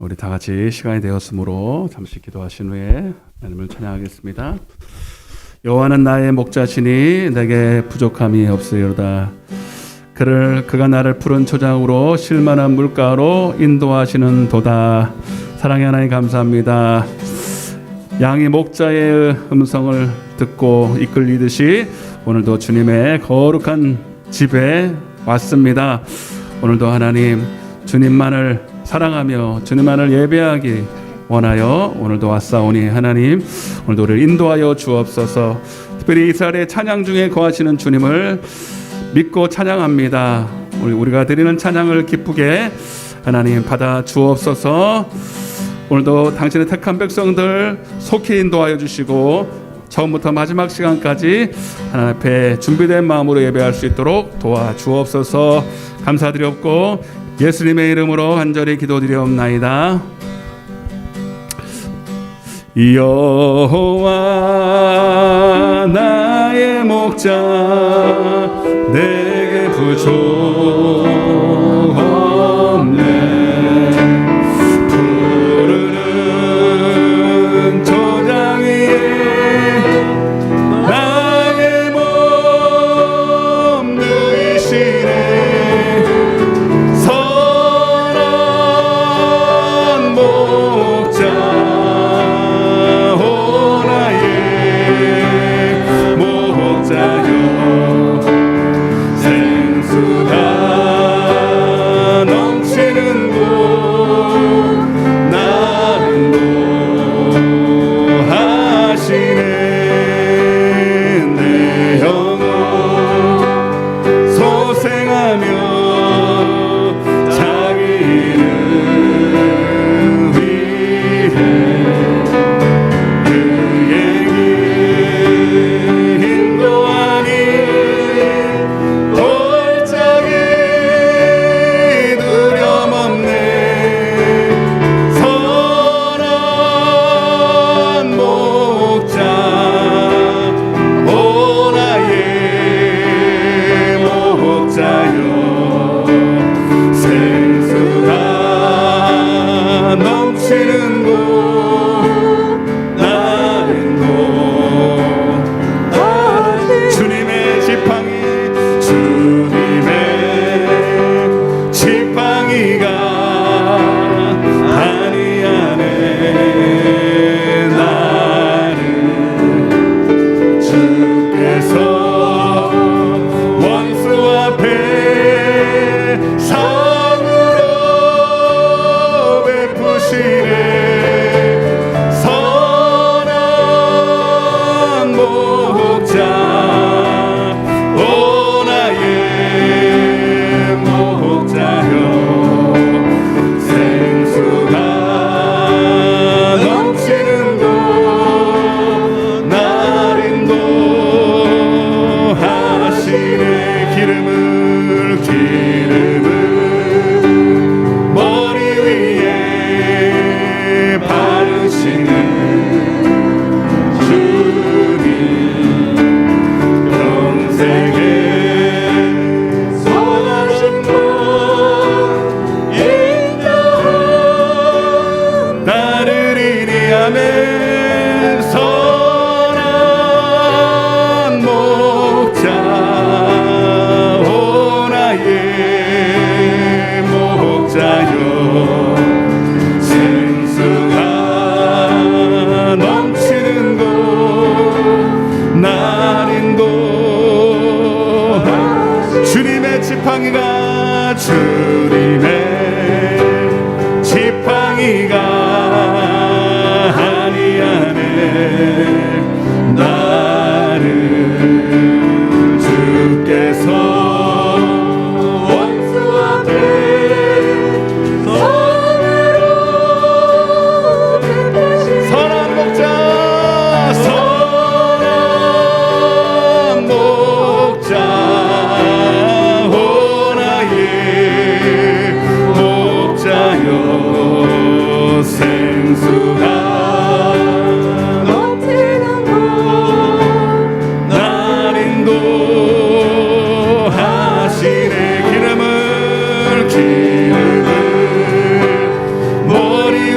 우리 다 같이 시간이 되었으므로 잠시 기도하신 후에 하나님을 찬양하겠습니다. 여호와는 나의 목자시니 내게 부족함이 없으리로다. 그가 나를 푸른 초장으로 쉴만한 물가로 인도하시는 도다. 사랑의 하나님 감사합니다. 양이 목자의 음성을 듣고 이끌리듯이 오늘도 주님의 거룩한 집에 왔습니다. 오늘도 하나님 주님만을 사랑하며 주님만을 예배하기 원하여 오늘도 왔사오니 하나님 오늘도 우리를 인도하여 주옵소서. 특별히 이스라엘의 찬양 중에 거하시는 주님을 믿고 찬양합니다. 우리가 드리는 찬양을 기쁘게 하나님 받아 주옵소서. 오늘도 당신의 택한 백성들 속히 인도하여 주시고 처음부터 마지막 시간까지 하나님 앞에 준비된 마음으로 예배할 수 있도록 도와주옵소서. 감사드렸고 예수님의 이름으로 간절히 기도드리옵나이다. 여호와 나의 목자 내게 부족 없네. 푸르른 초장 위에 나의 몸 누이시네. 선한 목자 오 나의 목자여 생수가 넘치는 곳 나를 인도하시네. 내 영혼 소생하며 자기 이름 위해 그의 길 인도하니 골짜기 두려움없네. 선한 목자 오 나의 목자여 생수가 넘치는 곳 나는 곳 주님의 지팡이 주님의 지팡이가 아니하네. 나를 주께서 원수 앞에 상으로 베푸시네. 선한 목자 오 나의 목자여 생수가 넘치는 곳 나를 인도하시네. 기름을 머리 위에 바르시는 주님 평생에 선하신 분 인도하 나를 이리 아멘. 선한 목자 오 나의 목자여 생수가 넘치는 곳 날 인도하 주님의 지팡이가 아니하네. 나를 주께서 원수 앞에 선으로 선한 목자 오 나의 목자여 생수가 넘치는 곳 날 인도하시네. 기름을 머리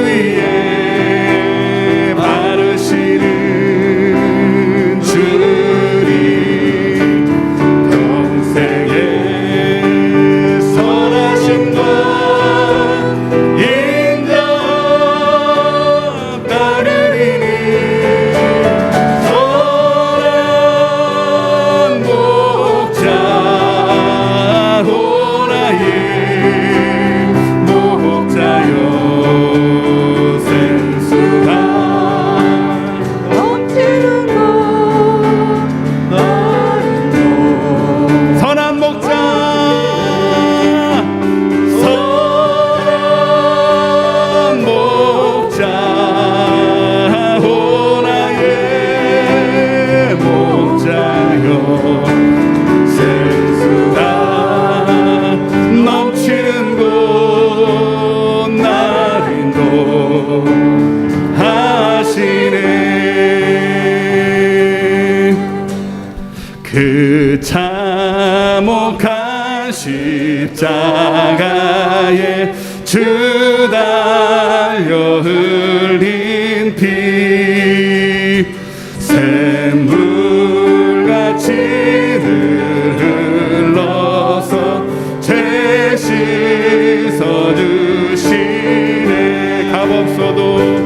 십자가에 주 달려 흘린 피 샘물같이 늘 흘러서 죄 씻어주시네. 값없어도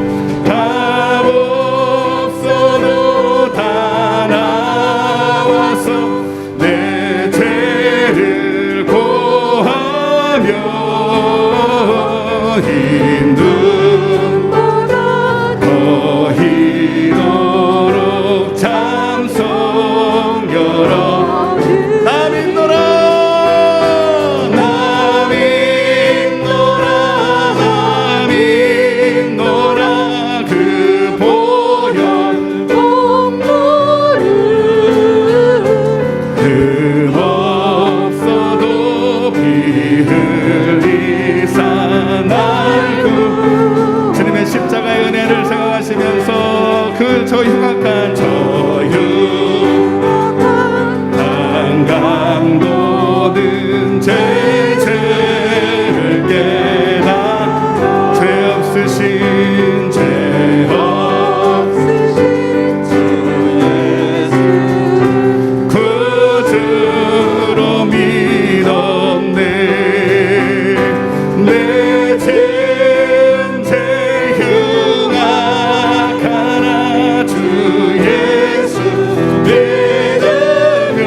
다 나와서 내 죄를 고하며 흰 눈보다 더 희도록 참송 열어 나 믿노라 나 믿노라 그 보혈 공로를 흠없어도 피 흘리사 날 구 주님의 십자가의 은혜를 생각하시면서 그 저 흉악한 강도든 제 죄를 깨닫 죄 없으신 주 예수 구주로 믿었네. 내 죄 흉악하나 주 예수 믿으며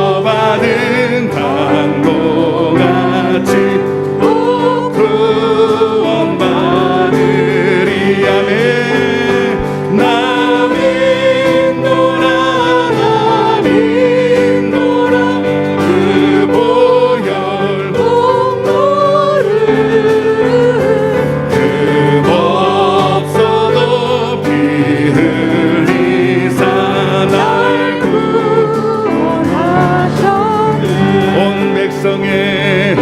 용서받은 강도같이 구원받으리. 아멘. 나 믿노라 그 보혈 공로를 흠없어도 피 흘리사 날 구원하셨네. 온 백성의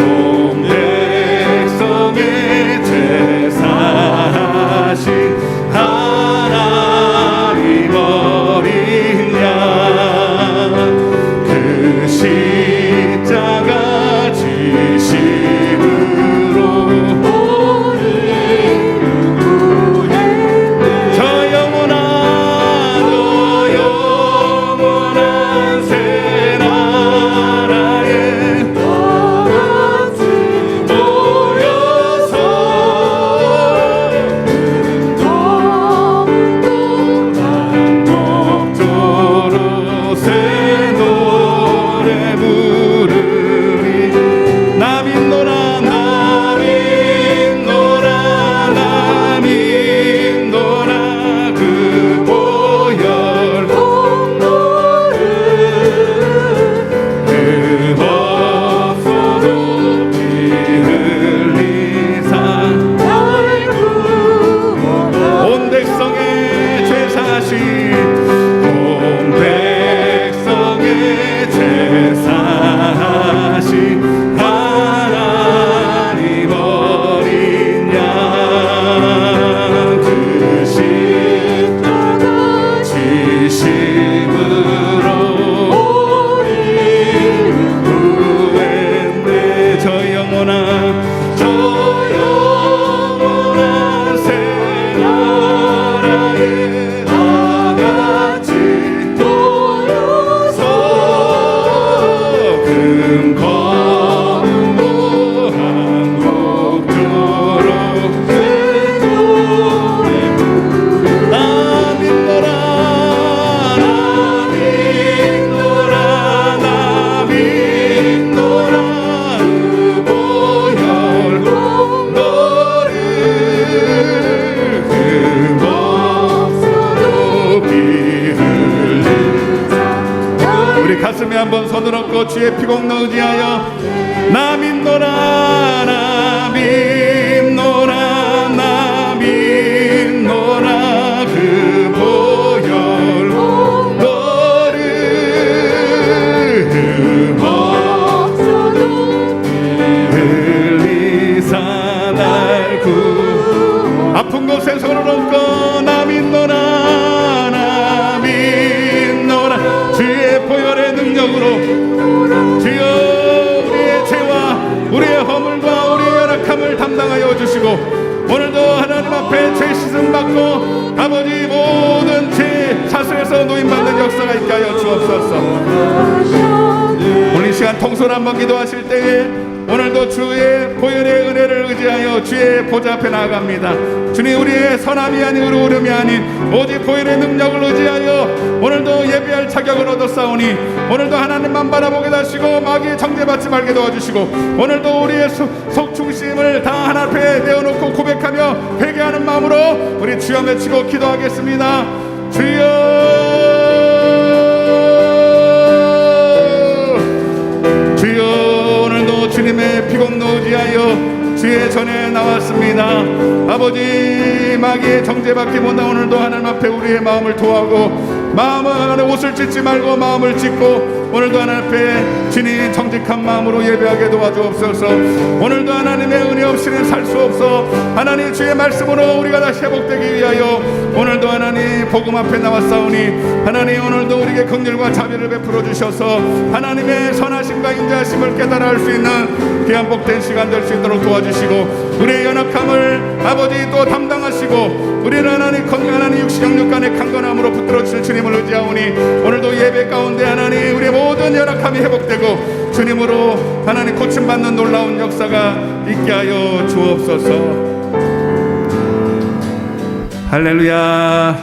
죄 사하신 하나님 어린 양 그 십자가 지심으로 우리를 구했네. 저 영원한 새 나라에 다같이 모여서 목조로 새 노래 부르리. 나 믿노라 그 보혈 공로를 흠없어도 피 흘리사 온 백성의 죄 사하신 온 백성의 죄 사하신 하나님 어린 양 그 십자가 지심으로 우리를 구했네. 저 영원한 새 나라에 다같이 모여서 금거룩한 목조로 새 노래 부르리. 나 믿노라 그 보혈 공로를 흠없어도 피 흘리사. 우리 가슴에 한번 손을 얹고 주의 피공로 의지하여 나 믿노라 그 보혈 공로를 흠없어도 피 흘리사 날 구. 아픈 곳에 손을 얹고 나 믿노라 주의 보혈의 능력으로 감당하여 주시고 오늘도 하나님 앞에 죄 씻음 받고 아버지 모든 죄 사슬에서 노임받는 역사가 있게 하여 주옵소서. 오늘 이 시간 통솔 한번 기도하실 때에 오늘도 주의 보혈의 은혜를 의지하여 주의 보좌 앞에 나아갑니다. 주님, 우리의 선함이 아닌 의로움이 아닌 오직 보혈의 능력을 의지하여 오늘도 예배할 자격을 얻었사오니 오늘도 하나님만 바라보게 하시고 마귀의 정죄받지 말게 도와주시고 오늘도 우리의 속중심을 다 하나님 앞에 내어놓고 고백하며 회개하는 마음으로 우리 주여 외치고 기도하겠습니다. 주여, 주님의 피공로 의지하여 주의 전에 나왔습니다. 아버지, 마귀의 정죄받기 못한 오늘도 하나님 앞에 우리의 마음을 토하고 마음을 옷을 찢지 말고 마음을 찢고 오늘도 하나님 앞에 진히 정직한 마음으로 예배하게 도와주옵소서. 오늘도 하나님의 은혜 없이는 살 수 없어 하나님 주의 말씀으로 우리가 다시 회복되기 위하여 오늘도 하나님 복음 앞에 나왔사오니 하나님 오늘도 우리에게 긍휼과 자비를 베풀어 주셔서 하나님의 선하심과 인자하심을 깨달아 할 수 있는 귀한 복된 시간 될 수 있도록 도와주시고 우리의 연약함을 아버지 또 담당하시고 우리는 하나님 건강한 육식 영육간의 강건함으로 붙들어 주실 주님을 의지하오니 오늘도 예배 가운데 하나님 우리의 모든 연약함이 회복되고 주님으로 하나님 고침받는 놀라운 역사가 있게 하여 주옵소서. 할렐루야.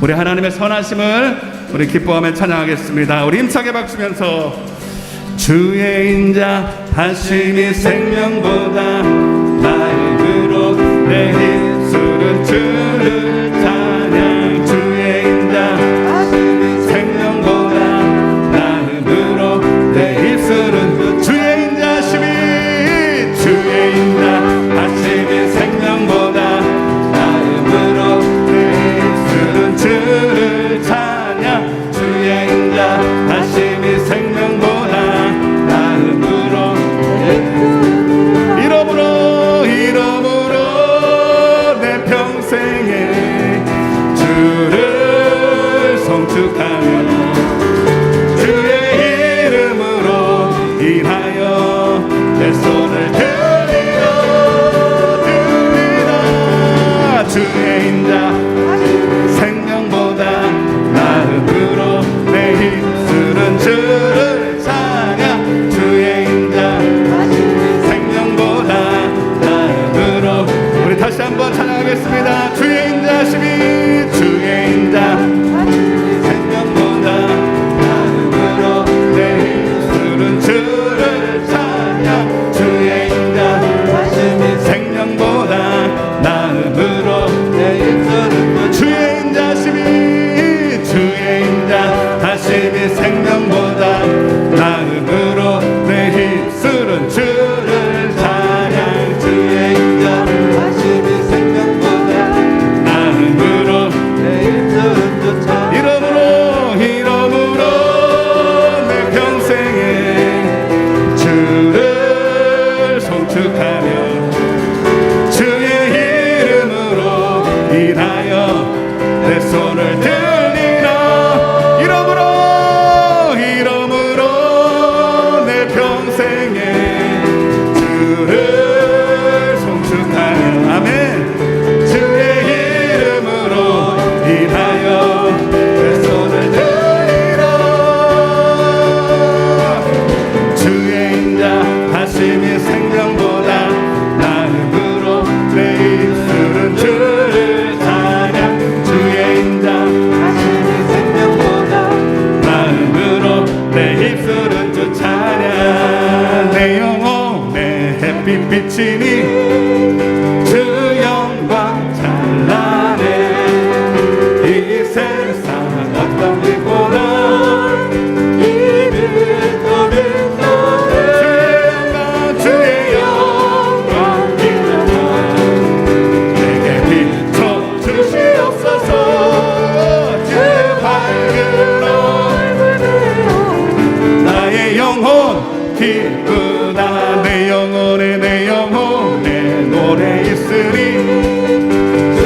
우리 하나님의 선하심을 우리 기뻐하며 찬양하겠습니다. 우리 힘차게 박수면서 주의 인자하심이 생명보다 나의 그로 내 입술은 주를 찬양. 주의 인자하심이 생명보다 나음으로 내 입술은 주의 인자하심이 생명보다 나음으로 내 입술은 주를 찬양. 주의 인자하심이 생명보다 나음으로 이러므로 내 평생에 주를 송축하며 주의 이름으로 인하여 내 손을 들리라. 주의 인자 생명보다 나음으로 내 입술은 주를 찬양. 주의 인자 생명보다 나음으로 우리 다시 한번 찬양하겠습니다. 주의 인자심이 주의 인자 생명보다 나음으로 내 입술은 주를 찬양. 주의 인자심이 생명보다 나음으로 내 입술은 주의 인자심이 생명보다 나음으로 내 입술은 주를 찬양. 주의 인자심이 생명보다 나음으로 내 입술은 주 찬양. 이러므로 내 평생에 주를 송축하며 주의 이름으로 인하여 내 손을 들리라. 이러므로 내 평생에 주를 송축하며 아멘. 주의 이름으로 인하여 내 손을 들리라. 주의 인자하심이 생명보다 나음으로 내 입술은 주를 찬양. 주의 인자하심이 생명보다 나음으로 내 입술은 주 찬양. 내 영혼의 햇빛 비치니 주 영광 찬란해. 이 세상 어떤 빛보다 이빛도 빛나네. 주의 영광 빛나네. 내게 비춰 주시옵소서. 주의 밝은 얼굴 나의 영혼 기쁘다. 내 영혼에 노래 있으리. 주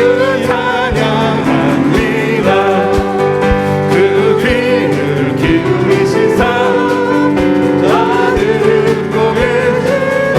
찬양합니다. 그 귀를 기울이시사 나 듣고 계시네.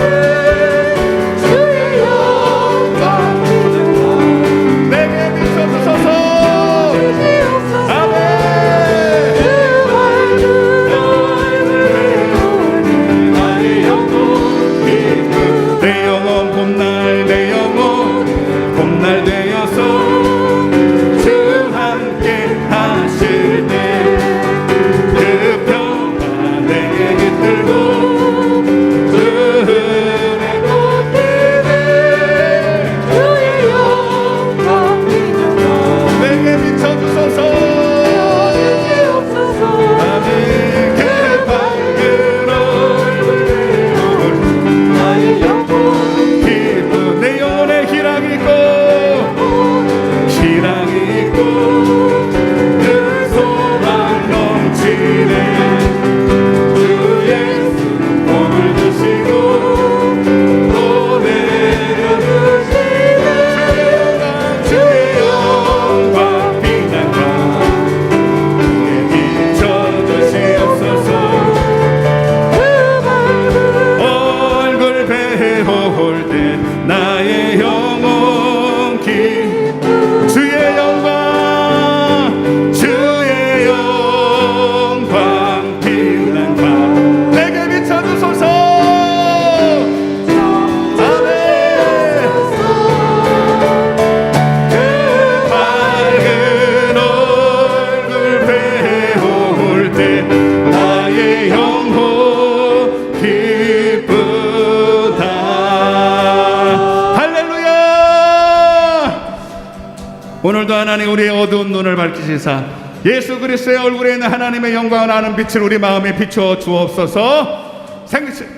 오늘도 하나님 우리의 어두운 눈을 밝히시사 예수 그리스도의 얼굴에 있는 하나님의 영광을 아는 빛을 우리 마음에 비추어 주옵소서.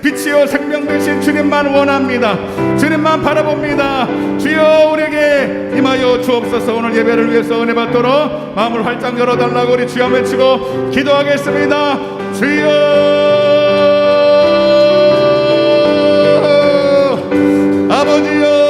빛이요 생명 되신 주님만 원합니다. 주님만 바라봅니다. 주여 우리에게 임하여 주옵소서. 오늘 예배를 위해서 은혜 받도록 마음을 활짝 열어달라고 우리 주여 외치고 기도하겠습니다. 주여 아버지여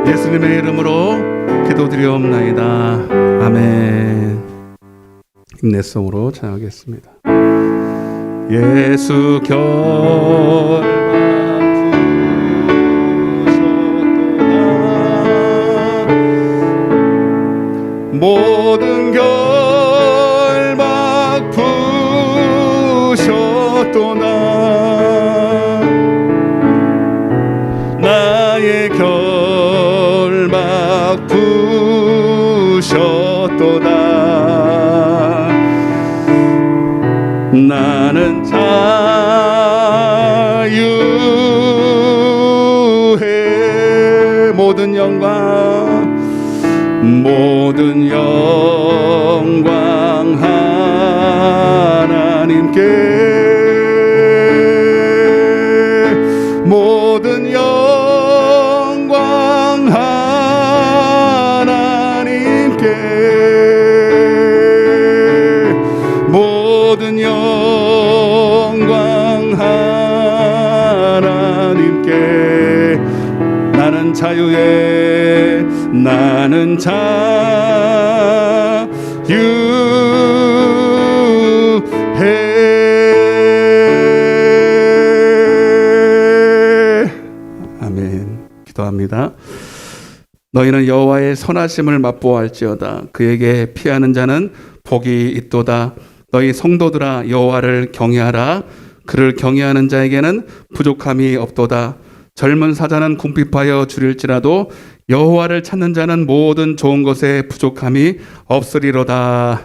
예수님의 이름으로 기도드리옵나이다. 아멘. 인내성으로 찬양하겠습니다. 예수 결박 부으셨도다 모든 결박 부으셨도다 나의 결박 부으셨도다 나는 자유해 모든 영광 하나님께 모든 영광 하나님께 모든 영광 하나님께 나는 자유해 나는 자유해 아멘. 기도합니다. 너희는 여호와의 선하심을 맛보아할지어다 그에게 피하는 자는 복이 있도다 너희 성도들아 여호와를 경외하라 그를 경외하는 자에게는 부족함이 없도다 젊은 사자는 궁핍하여 줄일지라도 여호와를 찾는 자는 모든 좋은 것에 부족함이 없으리로다.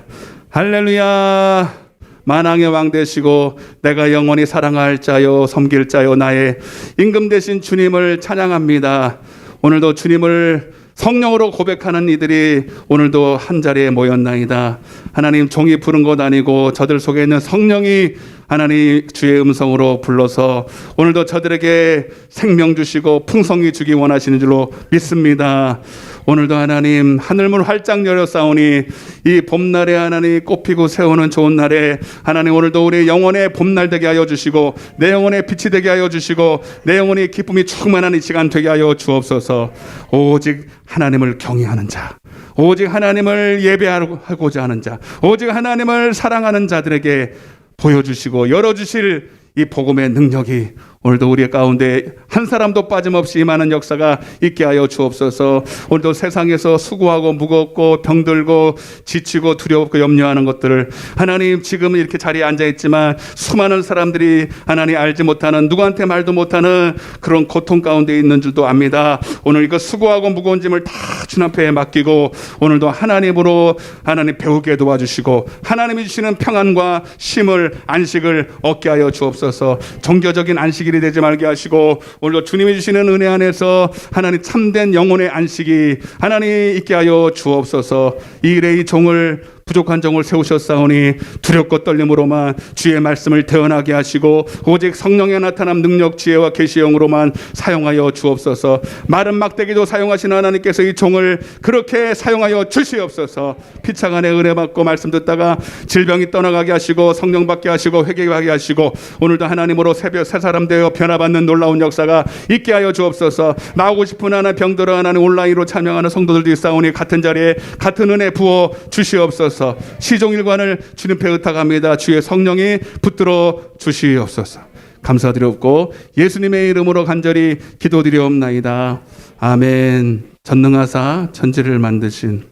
할렐루야. 만왕의 왕 되시고 내가 영원히 사랑할 자요 섬길 자요 나의 임금 되신 주님을 찬양합니다. 오늘도 주님을 성령으로 고백하는 이들이 오늘도 한자리에 모였나이다. 하나님, 종이 부른 것 아니고 저들 속에 있는 성령이 하나님 주의 음성으로 불러서 오늘도 저들에게 생명 주시고 풍성히 주기 원하시는 줄로 믿습니다. 오늘도 하나님, 하늘문 활짝 열었사오니 이 봄날에 하나님 꽃피고 새우는 좋은 날에 하나님, 오늘도 우리 영혼의 봄날 되게 하여 주시고 내 영혼의 빛이 되게 하여 주시고 내 영혼의 기쁨이 충만한 이 시간 되게 하여 주옵소서. 오직 하나님을 경외하는 자, 오직 하나님을 예배하고자 하는 자, 오직 하나님을 사랑하는 자들에게 보여주시고 열어주실 이 복음의 능력이 오늘도 우리 가운데 한 사람도 빠짐없이 임하는 역사가 있게 하여 주옵소서. 오늘도 세상에서 수고하고 무겁고 병들고 지치고 두렵고 염려하는 것들을 하나님, 지금 이렇게 자리에 앉아있지만 수많은 사람들이 하나님 알지 못하는, 누구한테 말도 못하는 그런 고통 가운데 있는 줄도 압니다. 오늘 이거 수고하고 무거운 짐을 다 주님 앞에 맡기고 오늘도 하나님으로 하나님 배우게 도와주시고 하나님이 주시는 평안과 쉼을, 안식을 얻게 하여 주옵소서. 종교적인 안식일이 되지 말게 하시고 오늘도 주님이 주시는 은혜 안에서 하나님 참된 영혼의 안식이 하나님 있게 하여 주옵소서. 이 일에 이 종을, 부족한 종을 세우셨사오니 두렵고 떨림으로만 주의 말씀을 대언하게 하시고 오직 성령의 나타남 능력 지혜와 계시형으로만 사용하여 주옵소서. 마른 막대기도 사용하시는 하나님께서 이 종을 그렇게 사용하여 주시옵소서. 피차간에 은혜 받고 말씀 듣다가 질병이 떠나가게 하시고 성령 받게 하시고 회개하게 하시고 오늘도 하나님으로 새 사람 되어 변화받는 놀라운 역사가 있게 하여 주옵소서. 나오고 싶은 하나 병들어 하나님 온라인으로 참여하는 성도들도 있사오니 같은 자리에 같은 은혜 부어 주시옵소서. 시종일관을 주님께 의탁합니다. 주의 성령이 붙들어 주시옵소서. 감사드리옵고 예수님의 이름으로 간절히 기도드리옵나이다. 아멘. 전능하사 천지를 만드신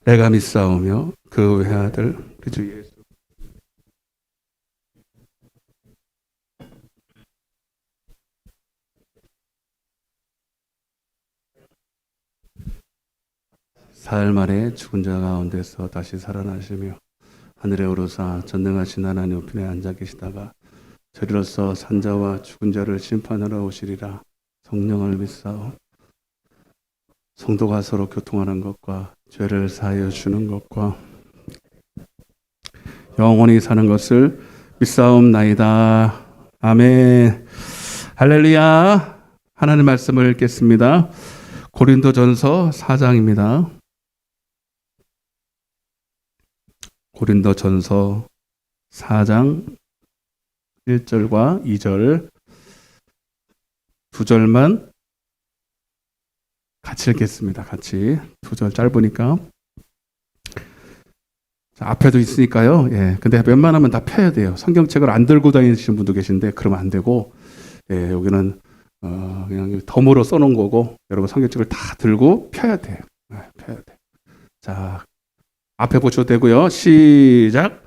내가 믿사오며 그 외아들 우리 주 예수 사흘 만에 죽은 자 가운데서 다시 살아나시며 하늘에 오르사 전능하신 하나님 우편에 앉아 계시다가 저리로서 산자와 죽은 자를 심판하러 오시리라. 성령을 믿사오. 성도가 서로 교통하는 것과 죄를 사하여 주는 것과 영원히 사는 것을 믿사옵나이다. 아멘. 할렐루야. 하나님 말씀을 읽겠습니다. 고린도전서 4장입니다. 고린도전서 4장 1절과 2절 두 절만 같이 읽겠습니다. 같이 두 절 짧으니까. 자, 앞에도 있으니까요. 예, 근데 웬만하면 다 펴야 돼요. 성경책을 안 들고 다니시는 분도 계신데 그러면 안 되고, 예, 여기는 그냥 덤으로 써놓은 거고 여러분 성경책을 다 들고 펴야 돼요. 예, 펴야 돼. 자, 앞에 보셔도 되고요. 시작.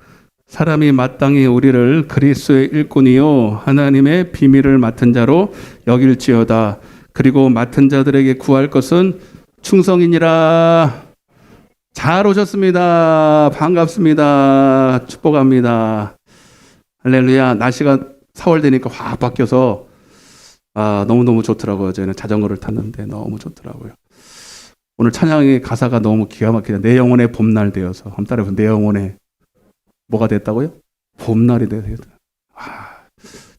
사람이 마땅히 우리를 그리스도의 일꾼이요 하나님의 비밀을 맡은 자로 여길지어다. 그리고 맡은 자들에게 구할 것은 충성이니라. 잘 오셨습니다. 반갑습니다. 축복합니다. 할렐루야. 날씨가 4월 되니까 확 바뀌어서 너무너무 좋더라고요. 저는 자전거를 탔는데 너무 좋더라고요. 오늘 찬양의 가사가 너무 기가 막히다. 내 영혼의 봄날 되어서. 한번 따라해보세요. 내 영혼의 뭐가 됐다고요? 봄날이 되었다.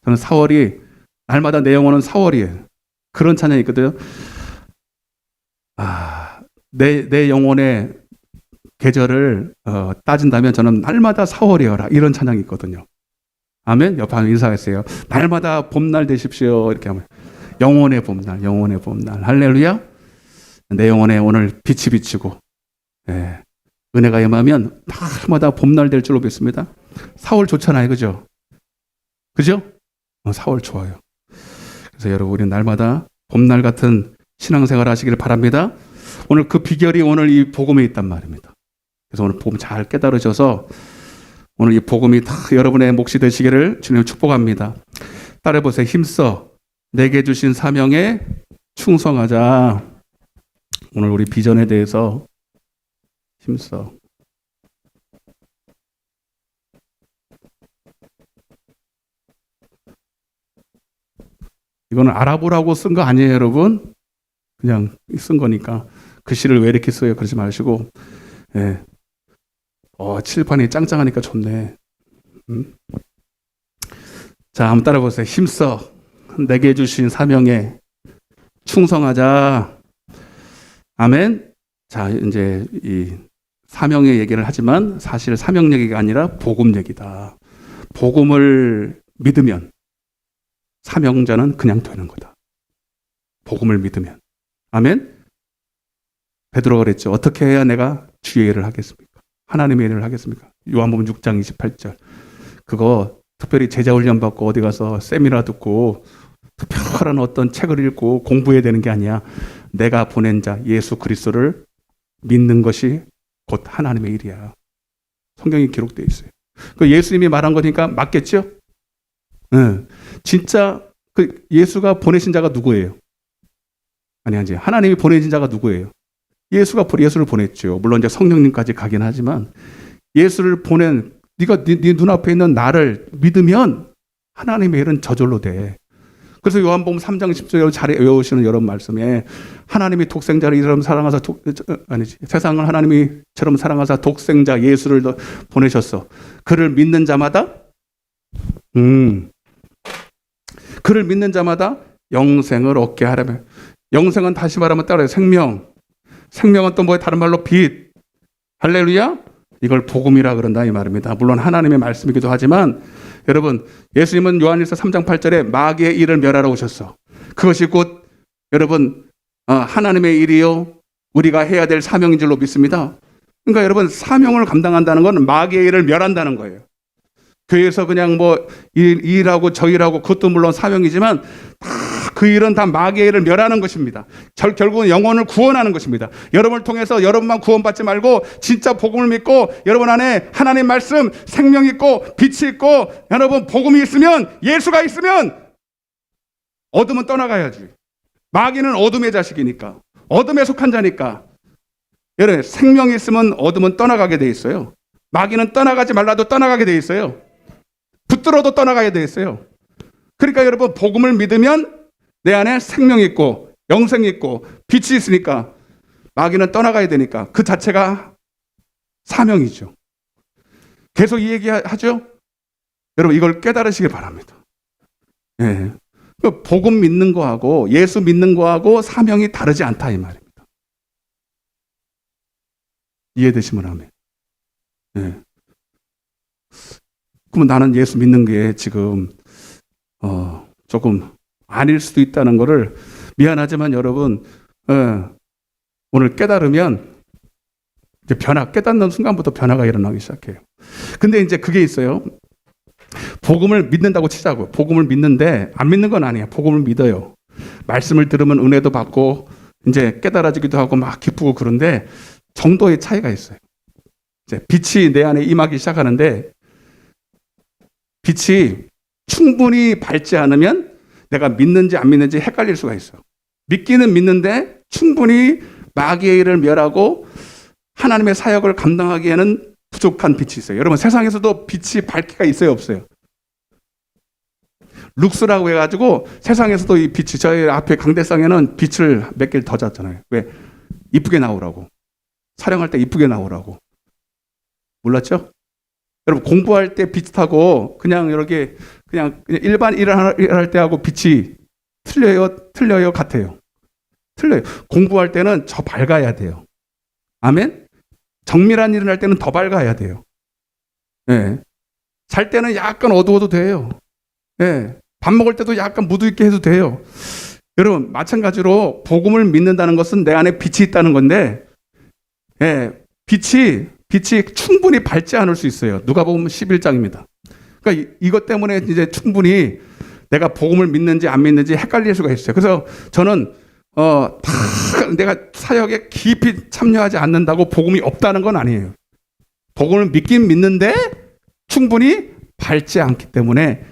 저는 4월이 날마다 내 영혼은 4월이에요. 그런 찬양이 있거든요. 내 영혼의 계절을 따진다면 저는 날마다 4월이어라. 이런 찬양이 있거든요. 아멘. 옆에 한번 인사하세요. 날마다 봄날 되십시오. 이렇게 하면 영혼의 봄날, 영혼의 봄날. 할렐루야. 내 영혼에 오늘 빛이 비치고, 예, 은혜가 임하면 날마다 봄날 될 줄로 믿습니다. 4월 좋잖아요. 그죠? 그죠? 4월 좋아요. 그래서 여러분, 우리 날마다 봄날 같은 신앙생활 하시기를 바랍니다. 오늘 그 비결이 오늘 이 복음에 있단 말입니다. 그래서 오늘 복음 잘 깨달으셔서 오늘 이 복음이 다 여러분의 몫이 되시기를 주님 축복합니다. 따라해보세요. 힘써 내게 주신 사명에 충성하자. 오늘 우리 비전에 대해서 힘써. 이거는 알아보라고 쓴 거 아니에요, 여러분? 그냥 쓴 거니까 글씨를 왜 이렇게 써요? 그러지 마시고, 예. 칠판이 짱짱하니까 좋네. 자, 한번 따라 보세요. 힘써 내게 주신 사명에 충성하자. 아멘. 자, 이제 이 사명의 얘기를 하지만 사실 사명 얘기가 아니라 복음 얘기다. 복음을 믿으면 사명자는 그냥 되는 거다. 복음을 믿으면. 아멘. 베드로가 그랬죠. 어떻게 해야 내가 주의 일을 하겠습니까? 하나님의 일을 하겠습니까? 요한복음 6장 28절. 그거 특별히 제자 훈련 받고 어디 가서 세미나 듣고 특별한 어떤 책을 읽고 공부해야 되는 게 아니야. 내가 보낸 자 예수 그리스도를 믿는 것이 곧 하나님의 일이야. 성경이 기록되어 있어요. 그 예수님이 말한 거니까 맞겠죠? 네. 진짜 그 예수가 보내신 자가 누구예요? 아니지. 하나님이 보내신 자가 누구예요? 예수를 보냈죠. 물론 이제 성령님까지 가긴 하지만 예수를 보낸 네가 네 눈앞에 있는 나를 믿으면 하나님의 일은 저절로 돼. 그래서 요한복음 3장 10절 잘 외우시는 여러분 말씀에 하나님이 독생자를 이처럼 사랑하사 세상을 하나님이처럼 사랑하사 독생자 예수를 보내셨어. 그를 믿는 자마다 그를 믿는 자마다 영생을 얻게 하려며. 영생은 다시 말하면 따라요. 생명은 또 뭐예요? 다른 말로 빛. 할렐루야. 이걸 복음이라 그런다 이 말입니다. 물론 하나님의 말씀이기도 하지만 여러분 예수님은 요한일서 3장 8절에 마귀의 일을 멸하러 오셨어. 그것이 곧 여러분 하나님의 일이요 우리가 해야 될 사명인 줄로 믿습니다. 그러니까 여러분 사명을 감당한다는 건 마귀의 일을 멸한다는 거예요. 교회에서 그냥 뭐 일하고 저 일하고 그것도 물론 사명이지만 그 일은 다 마귀의 일을 멸하는 것입니다. 결국은 영혼을 구원하는 것입니다. 여러분을 통해서 여러분만 구원받지 말고 진짜 복음을 믿고 여러분 안에 하나님 말씀 생명이 있고 빛이 있고 여러분 복음이 있으면 예수가 있으면 어둠은 떠나가야지. 마귀는 어둠의 자식이니까 어둠에 속한 자니까 여러분 생명이 있으면 어둠은 떠나가게 돼 있어요. 마귀는 떠나가지 말라도 떠나가게 돼 있어요. 붙들어도 떠나가야 돼 있어요. 그러니까 여러분 복음을 믿으면 내 안에 생명이 있고 영생이 있고 빛이 있으니까 마귀는 떠나가야 되니까 그 자체가 사명이죠. 계속 이 얘기하죠. 여러분 이걸 깨달으시길 바랍니다. 예. 복음 믿는 거하고 예수 믿는 거하고 사명이 다르지 않다 이 말입니다. 이해되시면 아멘. 예. 그러면 나는 예수 믿는 게 지금 조금 아닐 수도 있다는 거를 미안하지만 여러분 오늘 깨달으면 이제 깨닫는 순간부터 변화가 일어나기 시작해요. 근데 이제 그게 있어요. 복음을 믿는다고 치자고. 복음을 믿는데 안 믿는 건 아니야. 복음을 믿어요. 말씀을 들으면 은혜도 받고 이제 깨달아지기도 하고 막 기쁘고 그런데 정도의 차이가 있어요. 이제 빛이 내 안에 임하기 시작하는데 빛이 충분히 밝지 않으면 내가 믿는지 안 믿는지 헷갈릴 수가 있어. 믿기는 믿는데 충분히 마귀의 일을 멸하고 하나님의 사역을 감당하기에는 부족한 빛이 있어요. 여러분 세상에서도 빛이 밝기가 있어요 없어요? 룩스라고 해가지고 세상에서도 이 빛이 저희 앞에 강대상에는 빛을 몇 개를 더 잤잖아요. 왜? 이쁘게 나오라고. 촬영할 때 이쁘게 나오라고. 몰랐죠? 여러분 공부할 때 빛하고 그냥 이렇게 그냥 일반 일을 할 때하고 빛이 틀려요, 같아요? 틀려요. 공부할 때는 저 밝아야 돼요. 아멘? 정밀한 일을 할 때는 더 밝아야 돼요. 예. 잘 때는 약간 어두워도 돼요. 예. 밥 먹을 때도 약간 무드 있게 해도 돼요. 여러분 마찬가지로 복음을 믿는다는 것은 내 안에 빛이 있다는 건데 예. 빛이 충분히 밝지 않을 수 있어요. 누가복음 11장입니다. 그러니까 이것 때문에 이제 충분히 내가 복음을 믿는지 안 믿는지 헷갈릴 수가 있어요. 그래서 저는 내가 사역에 깊이 참여하지 않는다고 복음이 없다는 건 아니에요. 복음을 믿긴 믿는데 충분히 밝지 않기 때문에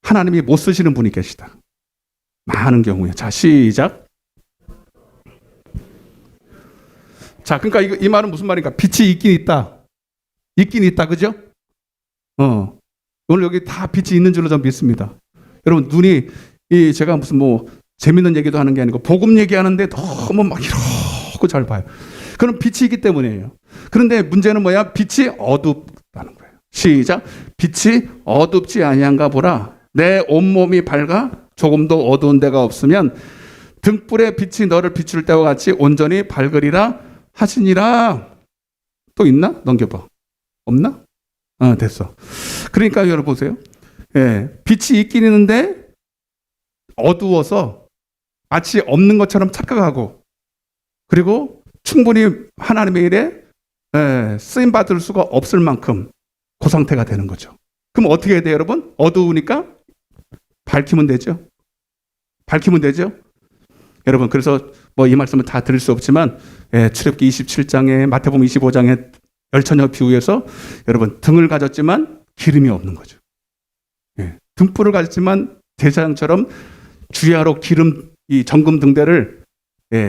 하나님이 못 쓰시는 분이 계시다. 많은 경우에. 자, 시작. 자, 그러니까 이 말은 무슨 말인가? 빛이 있긴 있다. 있긴 있다, 그죠? 오늘 여기 다 빛이 있는 줄로 저는 믿습니다. 여러분, 눈이, 제가 무슨 재밌는 얘기도 하는 게 아니고 복음 얘기하는데 너무 막 이러고 잘 봐요. 그럼 빛이기 때문이에요. 그런데 문제는 뭐야? 빛이 어둡다는 거예요. 시작. 빛이 어둡지 아니한가 보라. 내 온몸이 밝아 조금도 어두운 데가 없으면 등불의 빛이 너를 비출 때와 같이 온전히 밝으리라 하시니라. 또 있나? 넘겨봐. 없나? 됐어. 그러니까 여러분 보세요. 예, 빛이 있긴 있는데 어두워서 마치 없는 것처럼 착각하고, 그리고 충분히 하나님의 일에 쓰임 받을 수가 없을 만큼 그 상태가 되는 거죠. 그럼 어떻게 해야 돼요, 여러분? 어두우니까 밝히면 되죠. 밝히면 되죠. 여러분, 그래서 뭐 이 말씀은 다 드릴 수 없지만 출애굽기 27장에 마태복음 25장에 열처녀 비유에서 여러분 등을 가졌지만 기름이 없는 거죠. 등불을 가졌지만 제사장처럼 주야로 기름 이 정금 등대를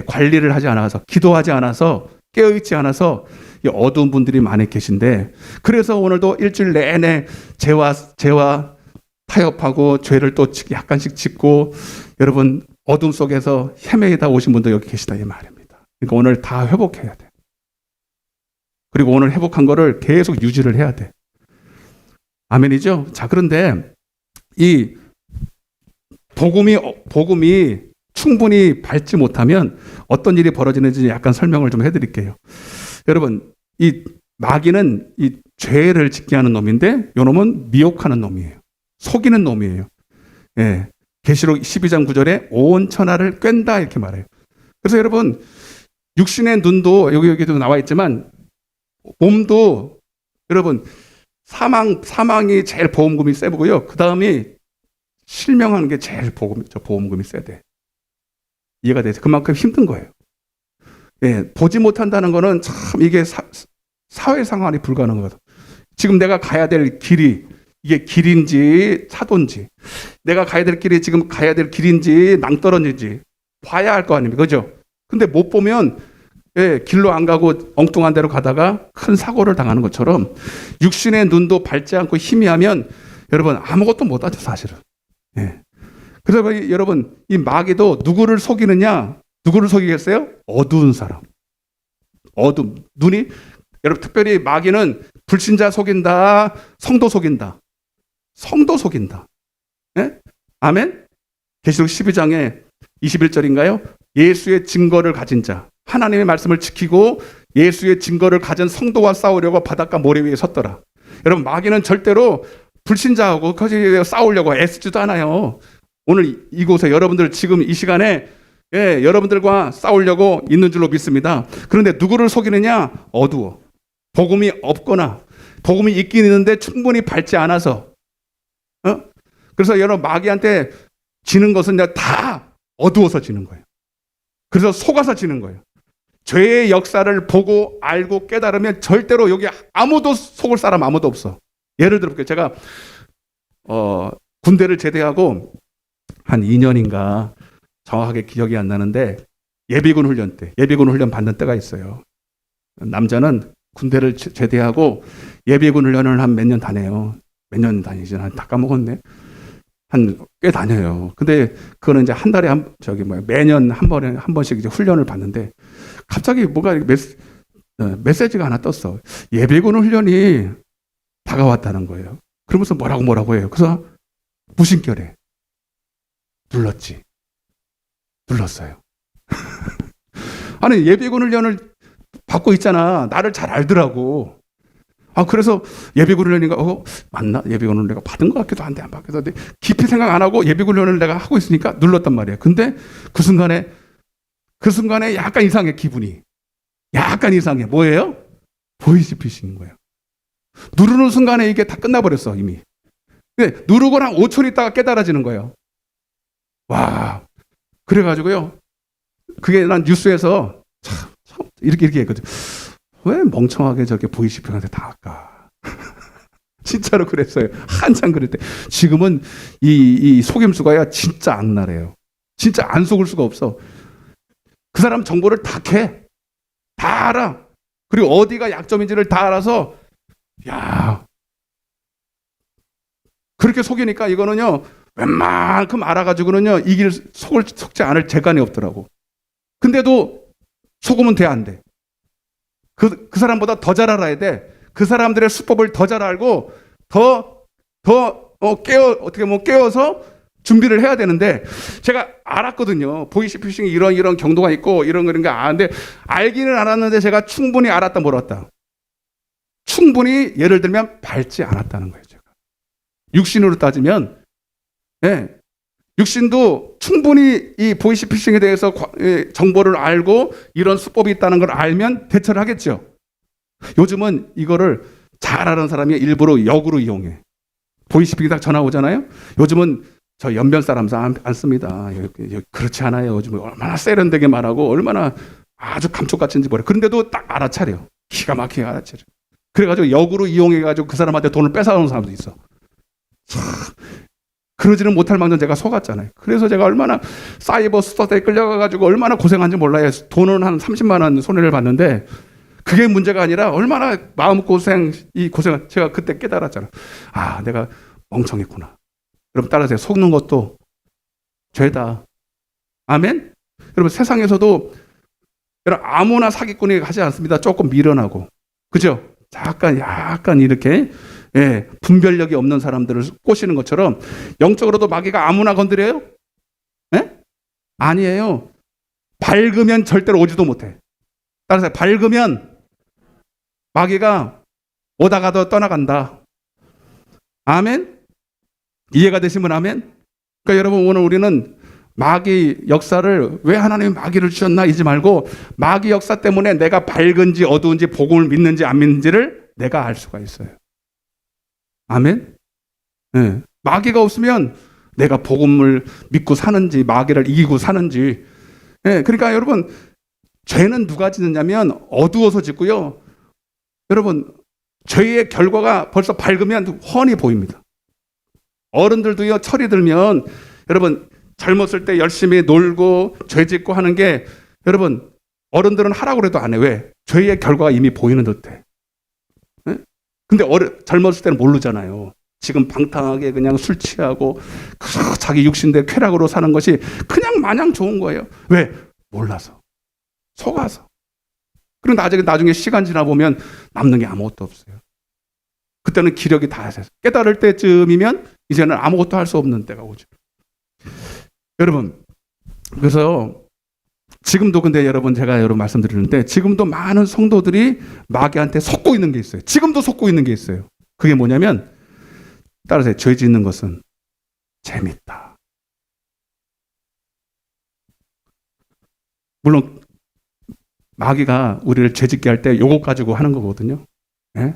관리를 하지 않아서, 기도하지 않아서, 깨어있지 않아서 이 어두운 분들이 많이 계신데, 그래서 오늘도 일주일 내내 죄와 타협하고 죄를 또 약간씩 짓고 여러분 어둠 속에서 헤매다 오신 분도 여기 계시다 이 말입니다. 그러니까 오늘 다 회복해야 돼. 그리고 오늘 회복한 거를 계속 유지를 해야 돼. 아멘이죠? 자, 그런데 이 복음이 충분히 밟지 못하면 어떤 일이 벌어지는지 약간 설명을 좀 해드릴게요. 여러분, 이 마귀는 이 죄를 짓게 하는 놈인데 요 놈은 미혹하는 놈이에요. 속이는 놈이에요. 계시록 12장 9절에 온 천하를 꿰다 이렇게 말해요. 그래서 여러분, 육신의 눈도 여기도 나와 있지만 몸도 여러분 사망이 제일 보험금이 세고요. 그 다음이 실명하는 게 제일 보험금이 세대. 이해가 되죠? 그만큼 힘든 거예요. 보지 못한다는 거는 참 이게 사회 상황이 불가능하거든. 지금 내가 가야 될 길이 이게 길인지 차도인지, 내가 가야 될 길이 지금 가야 될 길인지 낭떠러지인지 봐야 할 거 아닙니까? 그죠? 근데 못 보면 길로 안 가고 엉뚱한 데로 가다가 큰 사고를 당하는 것처럼 육신의 눈도 밟지 않고 희미하면 여러분 아무것도 못하죠, 사실은. 그래서 여러분 이 마귀도 누구를 속이느냐? 누구를 속이겠어요? 어두운 사람. 눈이, 여러분 특별히 마귀는 불신자 속인다, 성도 속인다. 아멘? 계시록 12장에 21절인가요? 예수의 증거를 가진 자, 하나님의 말씀을 지키고 예수의 증거를 가진 성도와 싸우려고 바닷가 모래 위에 섰더라. 여러분 마귀는 절대로 불신자하고 싸우려고 애쓰지도 않아요. 오늘 이곳에 여러분들 지금 이 시간에 여러분들과 싸우려고 있는 줄로 믿습니다. 그런데 누구를 속이느냐? 어두워. 복음이 없거나 복음이 있긴 있는데 충분히 밟지 않아서. 그래서 여러분 마귀한테 지는 것은 다 어두워서 지는 거예요. 그래서 속아서 지는 거예요. 죄의 역사를 보고 알고 깨달으면 절대로 여기 아무도 속을 사람 아무도 없어. 예를 들어볼게요. 제가 군대를 제대하고 한 2년인가 정확하게 기억이 안 나는데 예비군 훈련 받는 때가 있어요. 남자는 군대를 제대하고 예비군 훈련을 한 몇 년 다녀요. 몇 년 다니지? 다 까먹었네. 한 꽤 다녀요. 근데 그거는 이제 한 달에 매년 한 번씩 이제 훈련을 받는데 갑자기 뭐가 메시지가 하나 떴어. 예비군 훈련이 다가왔다는 거예요. 그러면서 뭐라고 해요. 그래서 무심결에 눌렀어요. 아니 예비군 훈련을 받고 있잖아. 나를 잘 알더라고. 그래서 예비군 훈련인가? 맞나? 예비군 훈련 내가 받은 것 같기도 한데 안 받기도 한데 깊이 생각 안 하고 예비군 훈련을 내가 하고 있으니까 눌렀단 말이에요. 근데 그 순간에 약간 이상해, 기분이. 약간 이상해. 뭐예요? 보이스피싱인 거예요. 누르는 순간에 이게 다 끝나버렸어, 이미. 근데 누르고 한 5초 있다가 깨달아지는 거예요. 와. 그래가지고요. 그게 난 뉴스에서 참 이렇게 했거든. 왜 멍청하게 저렇게 보이스피싱한테 당할까? 진짜로 그랬어요. 한참 그럴 때. 지금은 이 속임수가 진짜 악랄해요. 진짜 안 속을 수가 없어. 그 사람 정보를 다 캐. 다 알아. 그리고 어디가 약점인지를 다 알아서, 야, 그렇게 속이니까 이거는요, 웬만큼 알아가지고는요, 이길 속지 않을 재간이 없더라고. 근데도 속으면 돼, 안 돼? 그 사람보다 더 잘 알아야 돼. 그 사람들의 수법을 더 잘 알고, 어떻게 깨워서 준비를 해야 되는데, 제가 알았거든요. 보이스피싱이 이런 경도가 있고, 이런 게 아는데, 알기는 알았는데, 제가 충분히 알았다, 몰랐다. 충분히 예를 들면 밟지 않았다는 거예요, 제가. 육신으로 따지면, 예. 육신도 충분히 이 보이스피싱에 대해서 정보를 알고 이런 수법이 있다는 걸 알면 대처를 하겠죠. 요즘은 이거를 잘 아는 사람이 일부러 역으로 이용해. 보이스피싱 딱 전화 오잖아요. 요즘은 저 연변 사람 안 씁니다. 그렇지 않아요. 요즘은 얼마나 세련되게 말하고 얼마나 아주 감쪽같은지 모르겠어요. 그런데도 딱 알아차려. 기가 막히게 알아차려. 그래가지고 역으로 이용해가지고 그 사람한테 돈을 뺏어가는 사람도 있어. 참, 그러지는 못할 망정 제가 속았잖아요. 그래서 제가 얼마나 사이버 수사대에 끌려가가지고 얼마나 고생한지 몰라요. 돈은 한 30만 원 손해를 봤는데 그게 문제가 아니라 얼마나 마음고생, 이 고생을 제가 그때 깨달았잖아요. 아, 내가 멍청했구나. 여러분 따라서 속는 것도 죄다. 아멘? 여러분 세상에서도 여러분 아무나 사기꾼이 하지 않습니다. 조금 미련하고. 그죠? 약간 이렇게 분별력이 없는 사람들을 꼬시는 것처럼 영적으로도 마귀가 아무나 건드려요? 예? 아니에요. 밝으면 절대로 오지도 못해. 따라서 밝으면 마귀가 오다가도 떠나간다. 아멘? 이해가 되시면 아멘? 그러니까 여러분 오늘 우리는 마귀 역사를 왜 하나님이 마귀를 주셨나 이지 말고 마귀 역사 때문에 내가 밝은지 어두운지 복음을 믿는지 안 믿는지를 내가 알 수가 있어요. 아멘? 네. 마귀가 없으면 내가 복음을 믿고 사는지 마귀를 이기고 사는지. 네. 그러니까 여러분 죄는 누가 짓느냐면 어두워서 짓고요. 여러분 죄의 결과가 벌써 밝으면 훤히 보입니다. 어른들도요 철이 들면 여러분 젊었을 때 열심히 놀고 죄 짓고 하는 게 여러분 어른들은 하라고 해도 안 해. 왜? 죄의 결과가 이미 보이는 듯해. 네? 근데 젊었을 때는 모르잖아요. 지금 방탕하게 그냥 술 취하고 자기 육신대 쾌락으로 사는 것이 그냥 마냥 좋은 거예요. 왜? 몰라서. 속아서. 그리고 나중에 시간 지나 보면 남는 게 아무것도 없어요. 그때는 기력이 다 해서 깨달을 때쯤이면 이제는 아무것도 할 수 없는 때가 오죠. 여러분, 그래서 지금도 근데 여러분 제가 말씀드리는데 지금도 많은 성도들이 마귀한테 속고 있는 게 있어요. 지금도 속고 있는 게 있어요. 그게 뭐냐면 따라서 죄 짓는 것은 재밌다. 물론 마귀가 우리를 죄 짓게 할 때 요거 가지고 하는 거거든요. 예?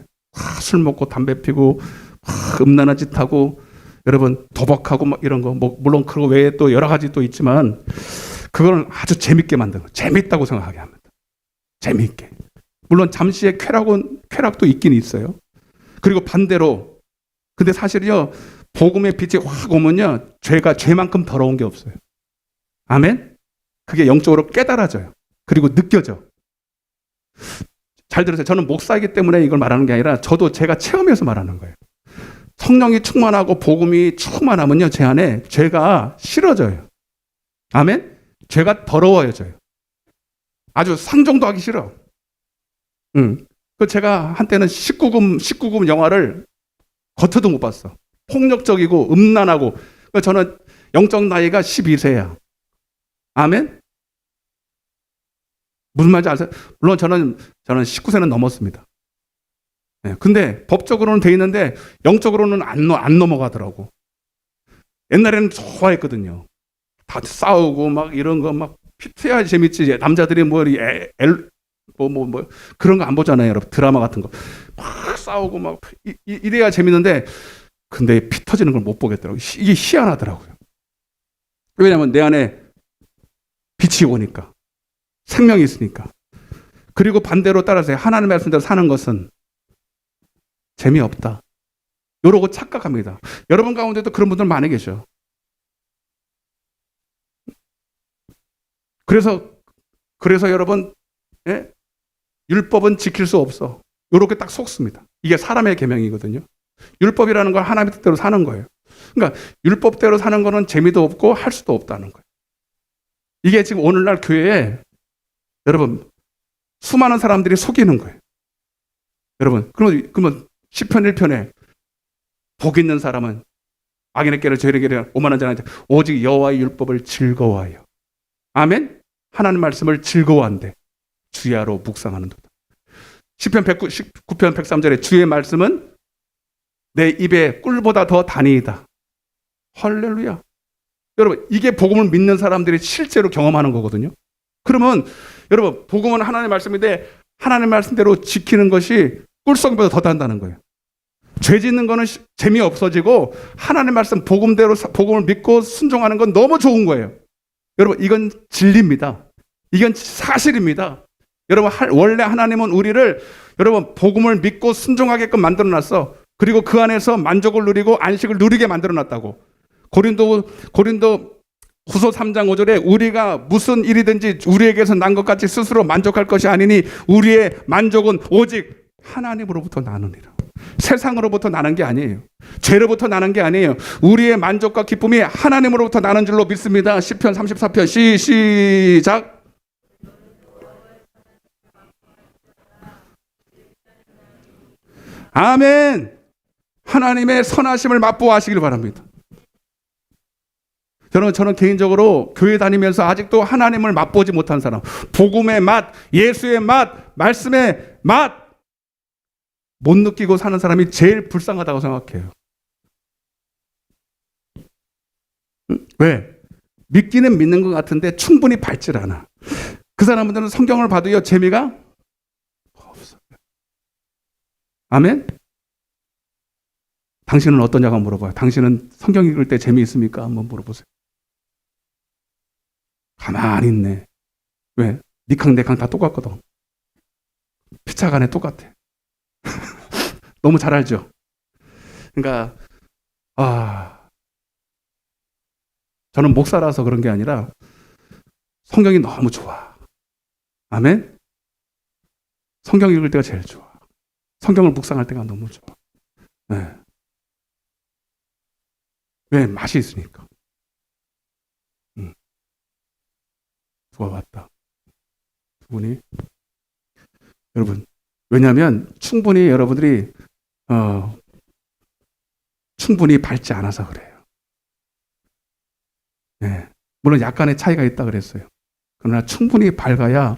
술 먹고 담배 피고 음란한 짓 하고 여러분 도박하고 막 이런 거 뭐 물론 그거 외에 또 여러 가지 또 있지만 그거는 아주 재밌게 만드는 거. 재밌다고 생각하게 합니다. 재밌게. 물론 잠시의 쾌락도 있긴 있어요. 그리고 반대로 근데 사실은요 복음의 빛이 확 오면요 죄가 죄만큼 더러운 게 없어요. 아멘? 그게 영적으로 깨달아져요. 그리고 느껴져. 잘 들으세요. 저는 목사이기 때문에 이걸 말하는 게 아니라 저도 제가 체험해서 말하는 거예요. 성령이 충만하고 복음이 충만하면요 제 안에 죄가 싫어져요. 아멘? 죄가 더러워져요. 아주 상종도 하기 싫어. 그 제가 한때는 19금 영화를 겉어도 못 봤어. 폭력적이고 음란하고. 저는 영적 나이가 12세야. 아멘? 무슨 말인지 아세요? 물론 저는 19세는 넘었습니다. 네, 근데 법적으로는 돼 있는데 영적으로는 안 넘어가더라고. 옛날에는 좋아했거든요. 다 싸우고 막 이런 거 막 피트야 재밌지. 남자들이 그런 거 안 보잖아요, 여러분. 드라마 같은 거 막 싸우고 막 이래야 재밌는데 근데 피 터지는 걸 못 보겠더라고요. 이게 희한하더라고요. 왜냐하면 내 안에 빛이 오니까 생명이 있으니까. 그리고 반대로 따라서 하나님의 말씀대로 사는 것은 재미없다. 이러고 착각합니다. 여러분 가운데도 그런 분들 많이 계셔. 그래서 여러분 율법은 지킬 수 없어. 이렇게 딱 속습니다. 이게 사람의 계명이거든요. 율법이라는 건 하나님의 뜻대로 사는 거예요. 그러니까 율법대로 사는 거는 재미도 없고 할 수도 없다는 거예요. 이게 지금 오늘날 교회에 여러분 수많은 사람들이 속이는 거예요. 여러분 그러면 시편 1편에 복 있는 사람은 악인의 깨를 죄인의 깨를 오만하지 않아 오직 여호와의 율법을 즐거워하여. 아멘. 하나님 말씀을 즐거워한대. 주야로 묵상하는도다. 시편 109편 103절에 주의 말씀은 내 입에 꿀보다 더 단이이다. 할렐루야. 여러분 이게 복음을 믿는 사람들이 실제로 경험하는 거거든요. 그러면 여러분 복음은 하나님의 말씀인데 하나님의 말씀대로 지키는 것이 꿀성보다 더 단다는 거예요. 죄 짓는 거는 재미없어지고 하나님의 말씀 복음대로 복음을 믿고 순종하는 건 너무 좋은 거예요. 여러분 이건 진리입니다. 이건 사실입니다. 여러분 원래 하나님은 우리를 여러분 복음을 믿고 순종하게끔 만들어놨어. 그리고 그 안에서 만족을 누리고 안식을 누리게 만들어놨다고. 고린도 후서 3장 5절에 우리가 무슨 일이든지 우리에게서 난 것 같이 스스로 만족할 것이 아니니 우리의 만족은 오직 하나님으로부터 나느니라. 세상으로부터 나는 게 아니에요. 죄로부터 나는 게 아니에요. 우리의 만족과 기쁨이 하나님으로부터 나는 줄로 믿습니다. 시편 34편 시작. 아멘. 하나님의 선하심을 맛보아하시길 바랍니다. 저는 개인적으로 교회 다니면서 아직도 하나님을 맛보지 못한 사람, 복음의 맛, 예수의 맛, 말씀의 맛 못 느끼고 사는 사람이 제일 불쌍하다고 생각해요. 왜? 믿기는 믿는 것 같은데 충분히 밟질 않아. 그 사람들은 성경을 봐도요 재미가 없어요. 아멘? 당신은 어떠냐고 물어봐요. 당신은 성경 읽을 때 재미있습니까? 한번 물어보세요. 가만히 있네. 왜? 니캉 내캉 다 똑같거든. 피차간에 똑같아. 너무 잘 알죠? 그러니까 저는 목사라서 그런 게 아니라 성경이 너무 좋아. 아멘? 성경 읽을 때가 제일 좋아. 성경을 묵상할 때가 너무 좋아. 네. 왜? 맛이 있으니까. 누가 왔다. 두 분이. 여러분, 왜냐하면 충분히 여러분들이 충분히 밟지 않아서 그래요. 네. 물론 약간의 차이가 있다 그랬어요. 그러나 충분히 밟아야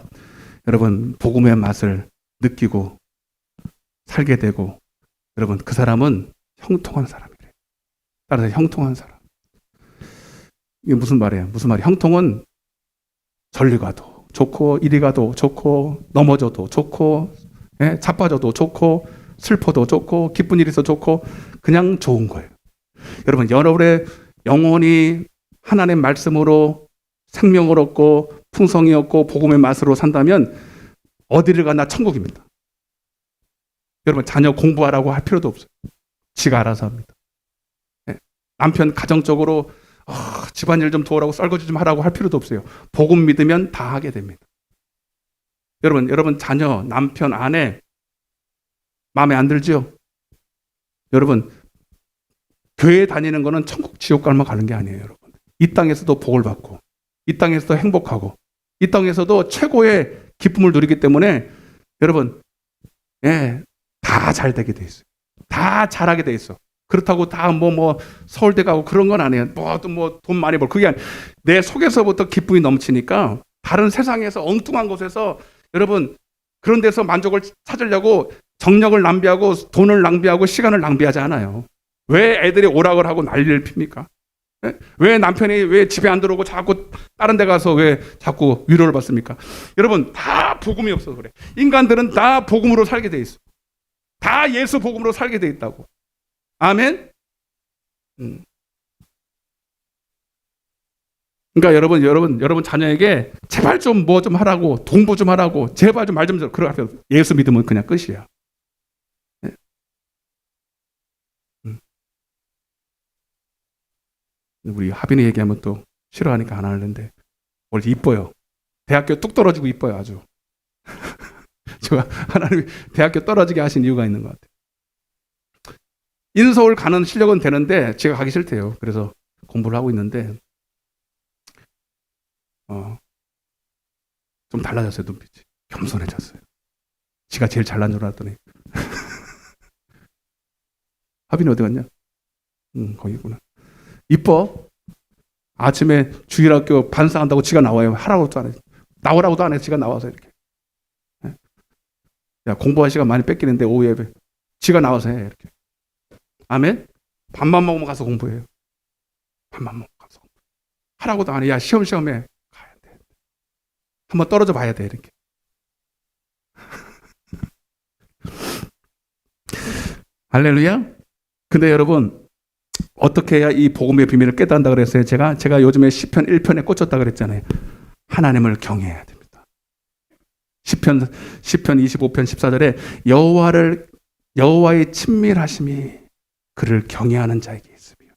여러분 복음의 맛을 느끼고 살게 되고 여러분 그 사람은 형통한 사람이래요. 따라서 형통한 사람. 이게 무슨 말이에요? 무슨 말이에요? 형통은 전리 가도 좋고 이리 가도 좋고 넘어져도 좋고 자빠져도 좋고 슬퍼도 좋고 기쁜 일이 있어 좋고 그냥 좋은 거예요. 여러분 여러분의 영혼이 하나님의 말씀으로 생명을 얻고 풍성이 얻고 복음의 맛으로 산다면 어디를 가나 천국입니다. 여러분 자녀 공부하라고 할 필요도 없어요. 지가 알아서 합니다. 남편 가정적으로 집안일 좀 도우라고 설거지 좀 하라고 할 필요도 없어요. 복음 믿으면 다 하게 됩니다. 여러분 자녀, 남편, 아내 마음에 안 들죠? 여러분 교회 다니는 거는 천국 지옥 갈만 가는 게 아니에요. 여러분 이 땅에서도 복을 받고 이 땅에서도 행복하고 이 땅에서도 최고의 기쁨을 누리기 때문에 여러분 다 잘 되게 돼 있어요. 다 잘하게 돼 있어. 그렇다고 다 서울대 가고 그런 건 아니에요. 돈 많이 벌 그게 아니에요. 내 속에서부터 기쁨이 넘치니까 다른 세상에서 엉뚱한 곳에서 여러분 그런 데서 만족을 찾으려고 정력을 낭비하고 돈을 낭비하고 시간을 낭비하지 않아요. 왜 애들이 오락을 하고 난리를 핍니까? 왜 남편이 왜 집에 안 들어오고 자꾸 다른 데 가서 왜 자꾸 위로를 받습니까? 여러분 다 복음이 없어서 그래. 인간들은 다 복음으로 살게 돼 있어. 다 예수 복음으로 살게 돼 있다고. 아멘? 그러니까 여러분 자녀에게 제발 좀 뭐 좀 하라고 공부 좀 하라고 제발 좀 말 좀 그러고 예수 믿으면 그냥 끝이야. 우리 하빈이 얘기하면 또 싫어하니까 안 하는데 원래 이뻐요. 대학교 뚝 떨어지고 이뻐요 아주. 제가 하나님이 대학교 떨어지게 하신 이유가 있는 것 같아요. 인서울 가는 실력은 되는데 제가 가기 싫대요. 그래서 공부를 하고 있는데 좀 달라졌어요. 눈빛이 겸손해졌어요. 지가 제일 잘난 줄 알았더니 하빈이 어디 갔냐? 거기구나. 이뻐. 아침에 주일학교 반상한다고 지가 나와요. 하라고도 안 해. 나오라고도 안 해. 지가 나와서 이렇게. 야, 공부할 시간 많이 뺏기는데 오후 예배 지가 나와서 해. 이렇게. 아멘. 밥만 먹으면 가서 공부해요. 밥만 먹으면 가서 공부. 하라고도 안 해. 야, 시험에 가야 돼. 한번 떨어져 봐야 돼. 이렇게. 할렐루야. 근데 여러분, 어떻게 해야 이 복음의 비밀을 깨닫는다 그랬어요? 제가 요즘에 시편 1편에 꽂혔다 그랬잖아요. 하나님을 경외해야 됩니다. 시편 25편 14절에 여호와의 친밀하심이 그를 경외하는 자에게 있으며,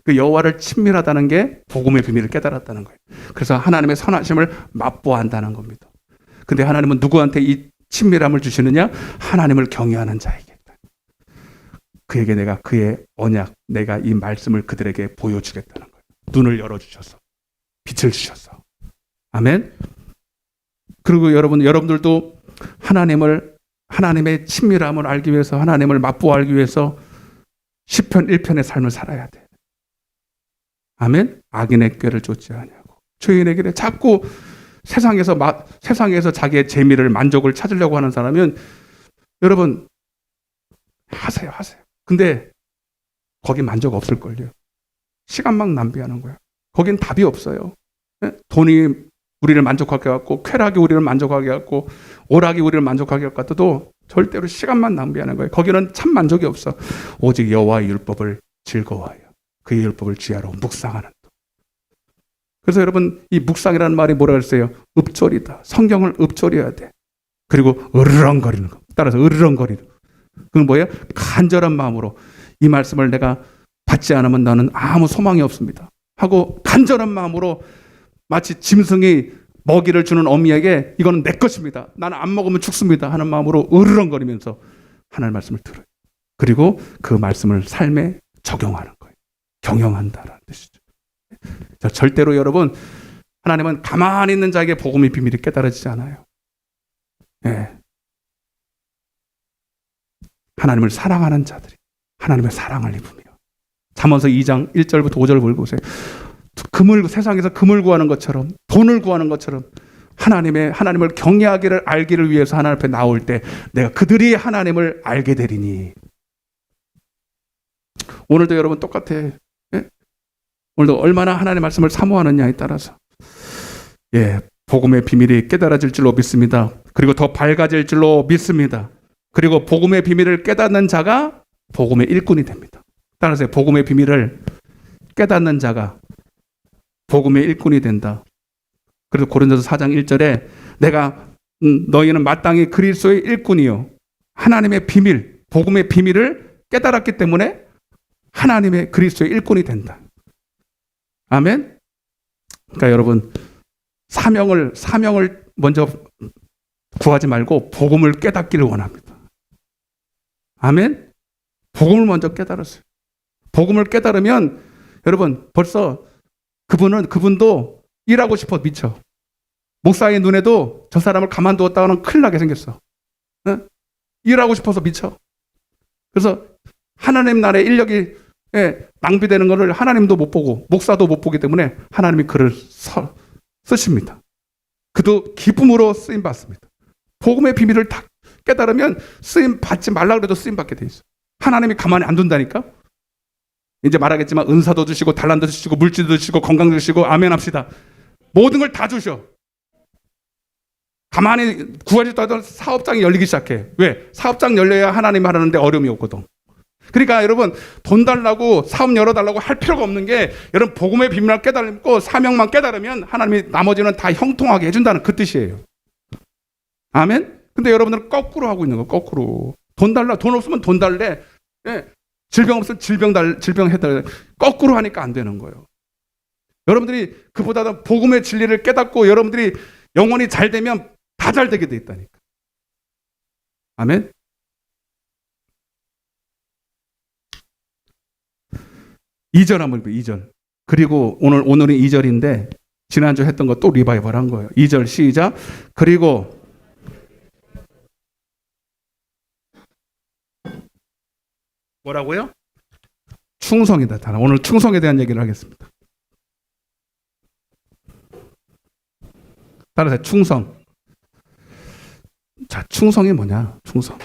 그 여호와를 친밀하다는 게 복음의 비밀을 깨달았다는 거예요. 그래서 하나님의 선하심을 맛보한다는 겁니다. 근데 하나님은 누구한테 이 친밀함을 주시느냐? 하나님을 경외하는 자에게. 그에게 내가 그의 언약, 내가 이 말씀을 그들에게 보여주겠다는 거예요. 눈을 열어주셔서, 빛을 주셔서. 아멘. 그리고 여러분들도 하나님의 친밀함을 알기 위해서, 하나님을 맛보아 알기 위해서 시편 1편의 삶을 살아야 돼. 아멘. 악인의 꾀를 쫓지 아니하고 죄인의 길에 자꾸 세상에서 자기의 재미를, 만족을 찾으려고 하는 사람은 여러분 하세요. 근데 거기 만족 없을걸요. 시간만 낭비하는 거야. 거긴 답이 없어요. 돈이 우리를 만족하게 해갖고, 쾌락이 우리를 만족하게 해갖고, 오락이 우리를 만족하게 해갖고도 절대로 시간만 낭비하는 거예요. 거기는 참 만족이 없어. 오직 여호와의 율법을 즐거워하여 그의 율법을 지하로 묵상하는. 그래서 여러분, 이 묵상이라는 말이 뭐라 그랬어요? 읊조리다. 성경을 읊조려야 돼. 그리고 으르렁거리는 거. 따라서 으르렁거리는 거. 그건 뭐예요? 간절한 마음으로 이 말씀을 내가 받지 않으면 나는 아무 소망이 없습니다 하고, 간절한 마음으로 마치 짐승이 먹이를 주는 어미에게 이거는 내 것입니다, 나는 안 먹으면 죽습니다 하는 마음으로 으르렁거리면서 하나님의 말씀을 들어요. 그리고 그 말씀을 삶에 적용하는 거예요. 경영한다라는 뜻이죠. 자, 절대로 여러분, 하나님은 가만히 있는 자에게 복음의 비밀이 깨달아지지 않아요. 네. 하나님을 사랑하는 자들이 하나님의 사랑을 입으며, 잠언서 2장 1절부터 5절 보세요. 세상에서 금을 구하는 것처럼, 돈을 구하는 것처럼 하나님을 경외하기를 알기를 위해서 하나님 앞에 나올 때 내가 그들이 하나님을 알게 되리니. 오늘도 여러분 똑같아. 예? 오늘도 얼마나 하나님의 말씀을 사모하느냐에 따라서 복음의 비밀이 깨달아질 줄로 믿습니다. 그리고 더 밝아질 줄로 믿습니다. 그리고 복음의 비밀을 깨닫는 자가 복음의 일꾼이 됩니다. 따라서 복음의 비밀을 깨닫는 자가 복음의 일꾼이 된다. 그래서 고린도서 4장 1절에 내가 너희는 마땅히 그리스도의 일꾼이요, 하나님의 비밀, 복음의 비밀을 깨달았기 때문에 하나님의 그리스도의 일꾼이 된다. 아멘. 그러니까 여러분, 사명을 먼저 구하지 말고 복음을 깨닫기를 원합니다. 아멘. 복음을 먼저 깨달았어요. 복음을 깨달으면 여러분, 벌써 그분도 일하고 싶어 미쳐. 목사의 눈에도 저 사람을 가만두었다가는 큰일 나게 생겼어. 일하고 싶어서 미쳐. 그래서 하나님 나라의 인력이 낭비되는 것을 하나님도 못 보고 목사도 못 보기 때문에 하나님이 그를 쓰십니다. 그도 기쁨으로 쓰임 받습니다. 복음의 비밀을 딱 깨달으면 쓰임 받지 말라 그래도 쓰임 받게 돼 있어. 하나님이 가만히 안 둔다니까. 이제 말하겠지만 은사도 주시고 달란트 주시고 물질도 주시고 건강도 주시고 아멘 합시다. 모든 걸 다 주셔. 가만히 구하지도 않던 사업장이 열리기 시작해. 왜? 사업장 열려야 하나님이 하라는데 어려움이 없거든. 그러니까 여러분, 돈 달라고 사업 열어달라고 할 필요가 없는 게, 여러분 복음의 비밀을 깨달고 사명만 깨달으면 하나님이 나머지는 다 형통하게 해준다는 그 뜻이에요. 아멘? 근데 여러분들은 거꾸로 하고 있는 거. 거꾸로. 돈 달라. 돈 없으면 돈 달래. 질병 없으면 질병 해달래. 거꾸로 하니까 안 되는 거예요. 여러분들이 그보다도 복음의 진리를 깨닫고 여러분들이 영혼이 잘 되면 다 잘 되게 돼 있다니까. 아멘. 2절 한번 볼게요. 2절. 그리고 오늘은 2절인데 지난주 했던 거 또 리바이벌 한 거예요. 2절 시작. 그리고 뭐라고요? 충성이다. 오늘 충성에 대한 얘기를 하겠습니다. 따라서 충성. 자, 충성이 뭐냐? 충성.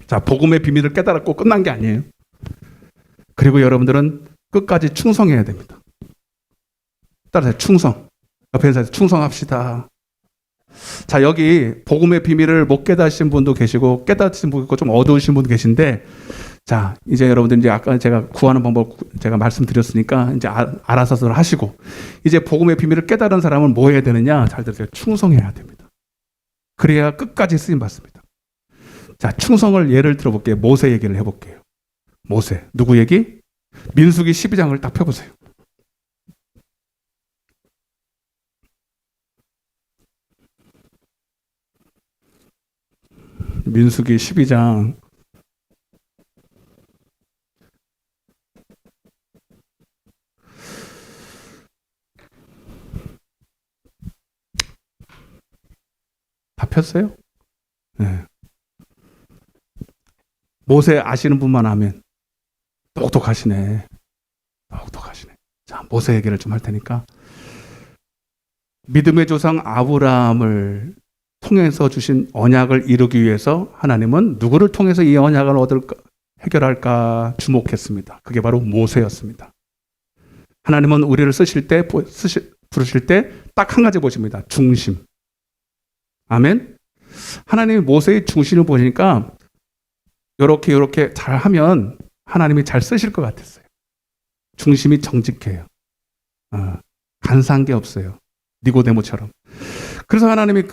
자, 복음의 비밀을 깨달았고 끝난 게 아니에요. 그리고 여러분들은 끝까지 충성해야 됩니다. 따라서 충성. 옆에서 충성합시다. 자, 여기 복음의 비밀을 못 깨닫으신 분도 계시고 깨닫으신 분도 있고 좀 어두우신 분도 계신데, 자, 이제 여러분들 이제 아까 제가 구하는 방법 제가 말씀드렸으니까 이제 알아서 하시고, 이제 복음의 비밀을 깨달은 사람은 뭐 해야 되느냐? 잘 들으세요. 충성해야 됩니다. 그래야 끝까지 쓰임 받습니다. 자, 충성을 예를 들어볼게요. 모세 얘기를 해볼게요. 모세. 누구 얘기? 민수기 12장을 딱 펴보세요. 민수기 12장 다 폈어요? 네. 모세 아시는 분만 하면 똑똑하시네. 똑똑하시네. 자, 모세 얘기를 좀 할 테니까. 믿음의 조상 아브라함을 통해서 주신 언약을 이루기 위해서 하나님은 누구를 통해서 이 언약을 해결할까 주목했습니다. 그게 바로 모세였습니다. 하나님은 우리를 부르실 때 딱 한 가지 보십니다. 중심. 아멘. 하나님이 모세의 중심을 보시니까 이렇게 잘 하면 하나님이 잘 쓰실 것 같았어요. 중심이 정직해요. 간사한 게 없어요. 니고데모처럼. 그래서 하나님이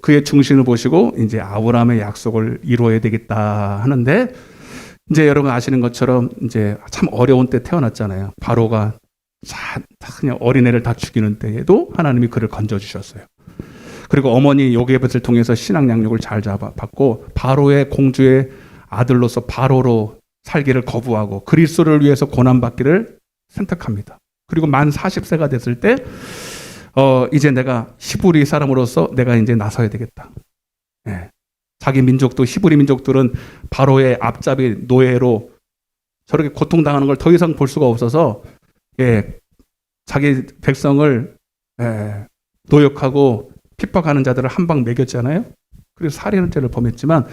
그의 중심을 보시고 이제 아브라함의 약속을 이루어야 되겠다 하는데, 이제 여러분 아시는 것처럼 이제 참 어려운 때 태어났잖아요. 바로가 그냥 어린애를 다 죽이는 때에도 하나님이 그를 건져주셨어요. 그리고 어머니 요게벳을 통해서 신앙 양육을 잘 받고 바로의 공주의 아들로서 바로로 살기를 거부하고 그리스도를 위해서 고난받기를 선택합니다. 그리고 만 40세가 됐을 때 이제 내가 히브리 사람으로서 내가 이제 나서야 되겠다. 예. 자기 민족도 히브리 민족들은 바로의 앞잡이 노예로 저렇게 고통당하는 걸 더 이상 볼 수가 없어서, 예, 자기 백성을 노역하고 핍박하는 자들을 한 방 매겼잖아요. 그래서 살인죄를 범했지만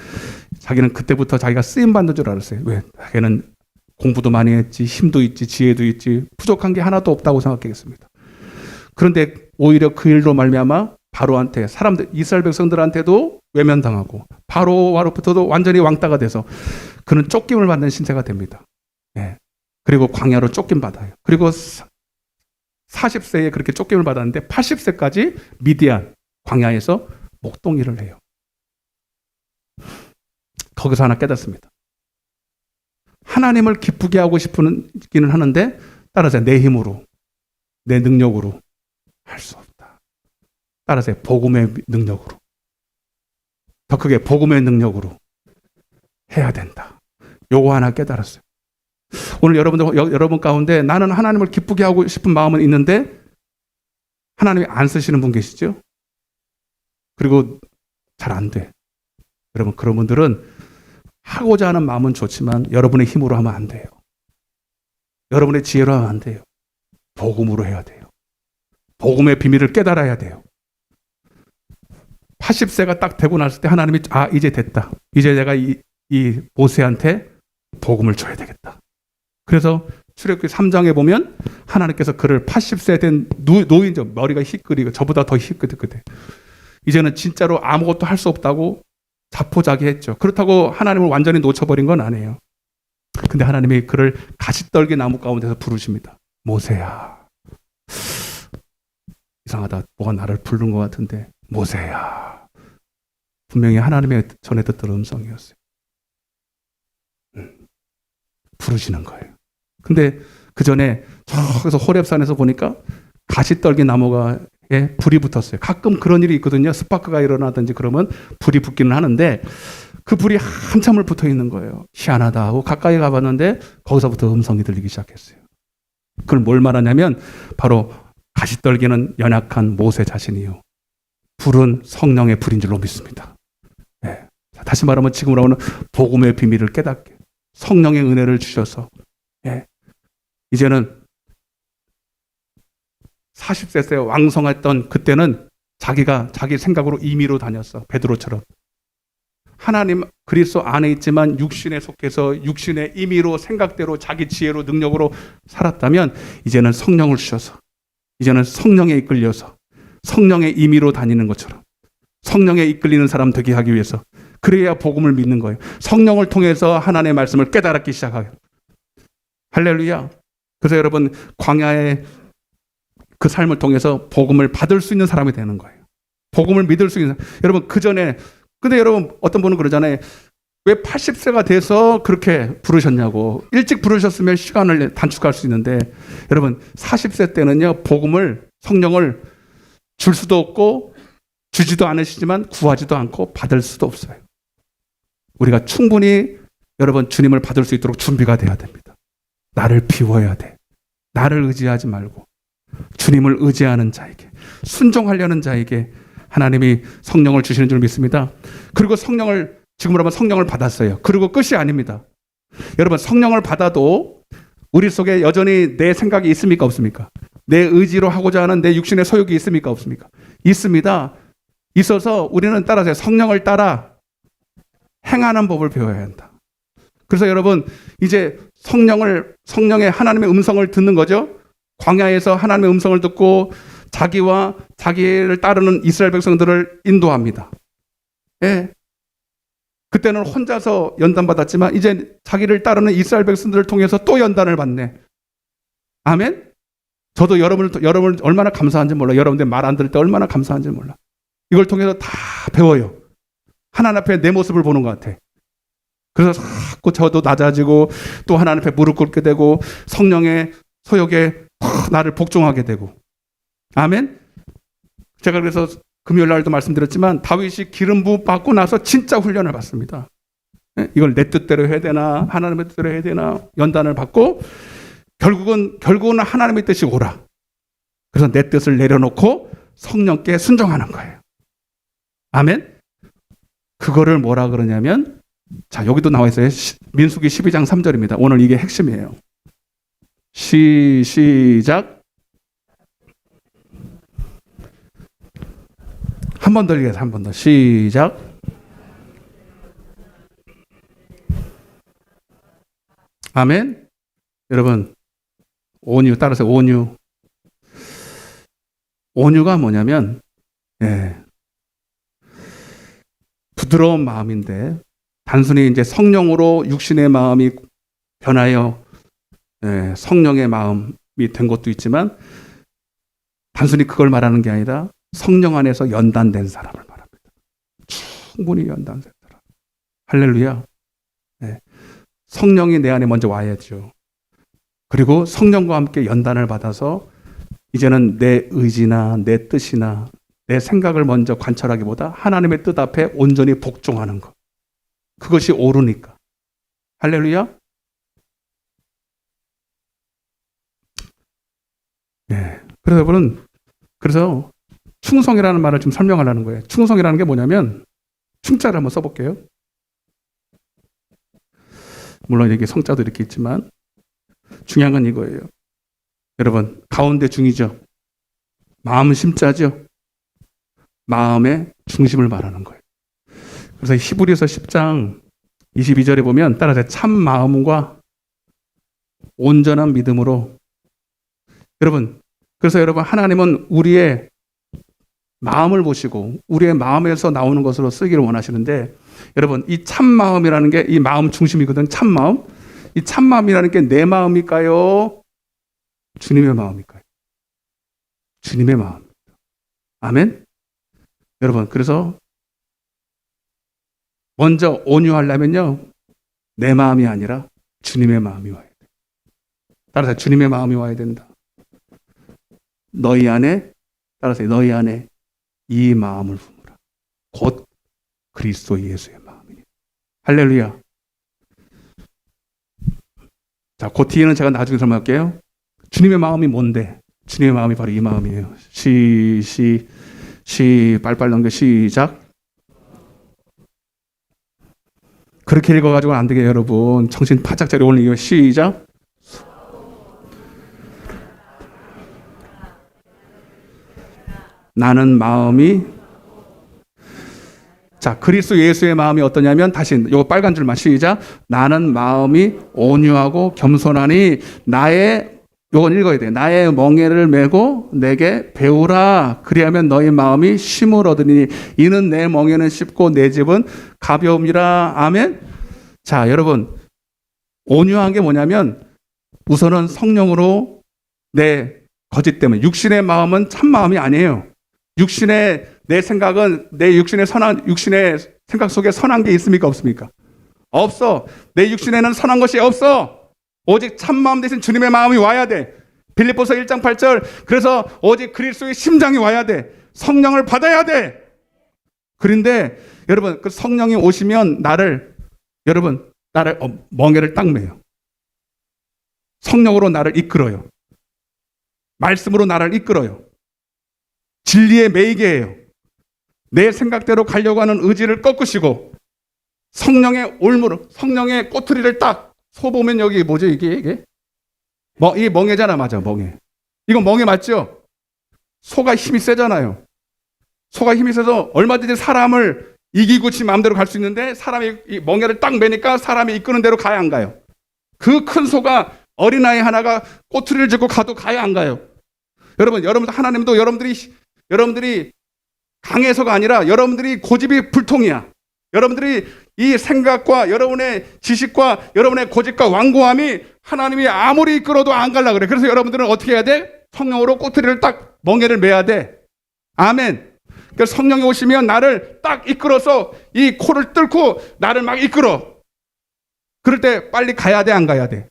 자기는 그때부터 자기가 쓰임 받는 줄 알았어요. 왜? 자기는 공부도 많이 했지, 힘도 있지, 지혜도 있지, 부족한 게 하나도 없다고 생각했습니다. 그런데 오히려 그 일로 말미암아 바로한테, 사람들, 이스라엘 백성들한테도 외면당하고 바로와로부터도 완전히 왕따가 돼서 그는 쫓김을 받는 신세가 됩니다. 예. 그리고 광야로 쫓김 받아요. 그리고 40세에 그렇게 쫓김을 받았는데 80세까지 미디안 광야에서 목동일을 해요. 거기서 하나 깨닫습니다. 하나님을 기쁘게 하고 싶기는 하는데 따라서 내 힘으로, 내 능력으로 할 수 없다. 따라서 복음의 능력으로, 더 크게 복음의 능력으로 해야 된다. 요거 하나 깨달았어요. 오늘 여러분 가운데 나는 하나님을 기쁘게 하고 싶은 마음은 있는데 하나님이 안 쓰시는 분 계시죠? 그리고 잘 안 돼. 여러분, 그런 분들은 하고자 하는 마음은 좋지만 여러분의 힘으로 하면 안 돼요. 여러분의 지혜로 하면 안 돼요. 복음으로 해야 돼요. 복음의 비밀을 깨달아야 돼요. 80세가 딱 되고 났을 때 하나님이 이제 됐다. 이제 내가 이 모세한테 복음을 줘야 되겠다. 그래서 출애굽기 3장에 보면 하나님께서 그를 80세 된 노인죠. 머리가 희끄리고 저보다 더 희끄득해. 이제는 진짜로 아무것도 할 수 없다고 자포자기했죠. 그렇다고 하나님을 완전히 놓쳐버린 건 아니에요. 근데 하나님이 그를 가시떨기 나무 가운데서 부르십니다. 모세야. 이상하다. 뭐가 나를 부른 것 같은데. 모세야. 분명히 하나님의 전에 듣던 음성이었어요. 부르시는 거예요. 근데 그 전에 저기서 호렙산에서 보니까 가시떨기 나무가에 불이 붙었어요. 가끔 그런 일이 있거든요. 스파크가 일어나든지 그러면 불이 붙기는 하는데 그 불이 한참을 붙어 있는 거예요. 희한하다 하고 가까이 가봤는데 거기서부터 음성이 들리기 시작했어요. 그걸 뭘 말하냐면 바로 가시떨기는 연약한 모세 자신이요, 불은 성령의 불인 줄로 믿습니다. 네. 다시 말하면 지금으로는 복음의 비밀을 깨닫게 성령의 은혜를 주셔서, 네. 이제는 40세 때 왕성했던 그때는 자기가 자기 생각으로 임의로 다녔어. 베드로처럼. 하나님 그리스도 안에 있지만 육신에 속해서 육신의 임의로 생각대로 자기 지혜로 능력으로 살았다면 이제는 성령을 주셔서, 이제는 성령에 이끌려서 성령의 임의로 다니는 것처럼 성령에 이끌리는 사람 되게 하기 위해서, 그래야 복음을 믿는 거예요. 성령을 통해서 하나님의 말씀을 깨달기 시작하게. 할렐루야. 그래서 여러분 광야의 그 삶을 통해서 복음을 받을 수 있는 사람이 되는 거예요. 복음을 믿을 수 있는 사람. 여러분 그 전에, 근데 여러분 어떤 분은 그러잖아요. 왜 80세가 돼서 그렇게 부르셨냐고. 일찍 부르셨으면 시간을 단축할 수 있는데, 여러분 40세 때는요 복음을, 성령을 줄 수도 없고 주지도 않으시지만 구하지도 않고 받을 수도 없어요. 우리가 충분히 여러분 주님을 받을 수 있도록 준비가 돼야 됩니다. 나를 비워야 돼. 나를 의지하지 말고 주님을 의지하는 자에게, 순종하려는 자에게 하나님이 성령을 주시는 줄 믿습니다. 그리고 성령을, 지금으로 하면 성령을 받았어요. 그리고 끝이 아닙니다. 여러분 성령을 받아도 우리 속에 여전히 내 생각이 있습니까 없습니까? 내 의지로 하고자 하는 내 육신의 소욕이 있습니까 없습니까? 있습니다. 있어서 우리는 따라서 성령을 따라 행하는 법을 배워야 한다. 그래서 여러분 이제 성령의 하나님의 음성을 듣는 거죠. 광야에서 하나님의 음성을 듣고 자기와 자기를 따르는 이스라엘 백성들을 인도합니다. 예. 그때는 혼자서 연단받았지만 이제 자기를 따르는 이스라엘 백성들을 통해서 또 연단을 받네. 아멘? 저도 여러분을 얼마나 감사한지 몰라. 여러분들 말 안 들을 때 얼마나 감사한지 몰라. 이걸 통해서 다 배워요. 하나님 앞에 내 모습을 보는 것 같아. 그래서 자꾸 저도 낮아지고 또 하나님 앞에 무릎 꿇게 되고 성령의 소욕에 나를 복종하게 되고. 아멘? 제가 그래서 금요일 날도 말씀드렸지만 다윗이 기름 부음 받고 나서 진짜 훈련을 받습니다. 이걸 내 뜻대로 해야 되나 하나님의 뜻대로 해야 되나 연단을 받고 결국은 하나님의 뜻이 오라. 그래서 내 뜻을 내려놓고 성령께 순종하는 거예요. 아멘? 그거를 뭐라 그러냐면, 자 여기도 나와 있어요. 민수기 12장 3절입니다. 오늘 이게 핵심이에요. 시작. 한 번 더 읽겠습니다. 한 번 더. 시작. 아멘. 여러분 온유 따라서 온유. 온유가 뭐냐면 부드러운 마음인데, 단순히 이제 성령으로 육신의 마음이 변하여 성령의 마음이 된 것도 있지만, 단순히 그걸 말하는 게 아니라 성령 안에서 연단된 사람을 말합니다. 충분히 연단된 사람. 할렐루야. 성령이 내 안에 먼저 와야죠. 그리고 성령과 함께 연단을 받아서 이제는 내 의지나 내 뜻이나 내 생각을 먼저 관찰하기보다 하나님의 뜻 앞에 온전히 복종하는 것. 그것이 옳으니까. 할렐루야. 그래서 여러분, 그래서 충성이라는 말을 좀 설명하려는 거예요. 충성이라는 게 뭐냐면, 충자를 한번 써볼게요. 물론 이게 성자도 이렇게 있지만 중요한 건 이거예요. 여러분 가운데 중이죠. 마음 심자죠. 마음의 중심을 말하는 거예요. 그래서 히브리서 10장 22절에 보면 따라서 참 마음과 온전한 믿음으로, 여러분 그래서 여러분 하나님은 우리의 마음을 보시고 우리의 마음에서 나오는 것으로 쓰기를 원하시는데, 여러분 이 참마음이라는 게 이 마음 중심이거든. 참마음. 이 참마음이라는 게 내 마음일까요? 주님의 마음일까요? 주님의 마음. 아멘. 여러분 그래서 먼저 온유하려면요 내 마음이 아니라 주님의 마음이 와야 돼. 따라서 주님의 마음이 와야 된다. 너희 안에, 따라서 너희 안에 이 마음을 품으라. 곧 그리스도 예수의 마음이니. 할렐루야. 자, 그 뒤에는 제가 나중에 설명할게요. 주님의 마음이 뭔데? 주님의 마음이 바로 이 마음이에요. 빨빨 넘겨 시작. 그렇게 읽어가지고는 안 되게 여러분. 정신 바짝 차려 올리고 시작. 나는 마음이 자 그리스도 예수의 마음이 어떠냐면 다시 요거 빨간 줄만 시작. 나는 마음이 온유하고 겸손하니 나의 요건 읽어야 돼. 나의 멍에를 메고 내게 배우라. 그리하면 너희 마음이 쉼을 얻으니 이는 내 멍에는 쉽고 내 집은 가벼움이라. 아멘. 자 여러분 온유한 게 뭐냐면 우선은 성령으로 내 거짓 때문에 육신의 마음은 참 마음이 아니에요. 육신의 내 생각은 내 육신의 생각 속에 선한 게 있습니까 없습니까? 없어. 내 육신에는 선한 것이 없어. 오직 참마음 대신 주님의 마음이 와야 돼. 빌립보서 1장 8절. 그래서 오직 그리스도의 심장이 와야 돼. 성령을 받아야 돼. 그런데 여러분 그 성령이 오시면 나를 멍에를 딱 매요. 성령으로 나를 이끌어요. 말씀으로 나를 이끌어요. 진리에 매이게 해요. 내 생각대로 가려고 하는 의지를 꺾으시고 성령의 올무로 성령의 꼬투리를 딱 소 보면 여기 뭐죠 이게? 이게 멍에잖아. 맞아 멍에. 이건 멍에 맞죠? 소가 힘이 세잖아요. 소가 힘이 세서 얼마든지 사람을 이기고 지 마음대로 갈 수 있는데 사람이 이 멍에를 딱 매니까 사람이 이끄는 대로 가야 안 가요. 그 큰 소가 어린아이 하나가 꼬투리를 짚고 가도 가야 안 가요. 여러분 하나님도 여러분들이 강해서가 아니라 여러분들이 고집이 불통이야. 여러분들이 이 생각과 여러분의 지식과 여러분의 고집과 완고함이 하나님이 아무리 이끌어도 안 가려고 그래. 그래서 여러분들은 어떻게 해야 돼? 성령으로 꼬투리를 딱 멍에를 매야 돼. 아멘. 그러니까 성령이 오시면 나를 딱 이끌어서 이 코를 뚫고 나를 막 이끌어. 그럴 때 빨리 가야 돼, 안 가야 돼?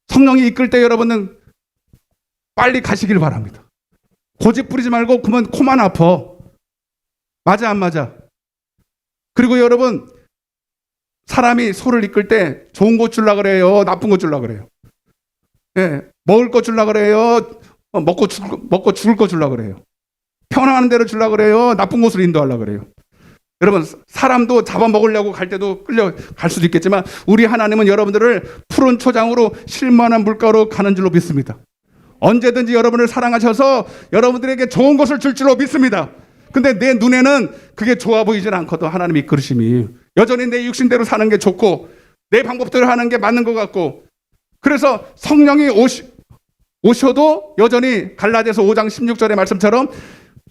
성령이 이끌 때 여러분은 빨리 가시길 바랍니다. 고집 부리지 말고 그러면 코만 아파. 맞아 안 맞아? 그리고 여러분 사람이 소를 이끌 때 좋은 거 주려고 그래요? 나쁜 거 주려고 그래요? 예, 먹을 거 주려고 그래요? 먹고 죽을 거 주려고 그래요? 편안한 대로 주려고 그래요? 나쁜 곳으로 인도하려고 그래요? 여러분 사람도 잡아먹으려고 갈 때도 끌려갈 수도 있겠지만 우리 하나님은 여러분들을 푸른 초장으로 실만한 물가로 가는 줄로 믿습니다. 언제든지 여러분을 사랑하셔서 여러분들에게 좋은 것을 줄 줄로 믿습니다. 근데 내 눈에는 그게 좋아 보이진 않거든. 하나님이 이끌으심이 여전히 내 육신대로 사는 게 좋고 내 방법대로 하는 게 맞는 것 같고 그래서 성령이 오셔도 여전히 갈라디아서 5장 16절의 말씀처럼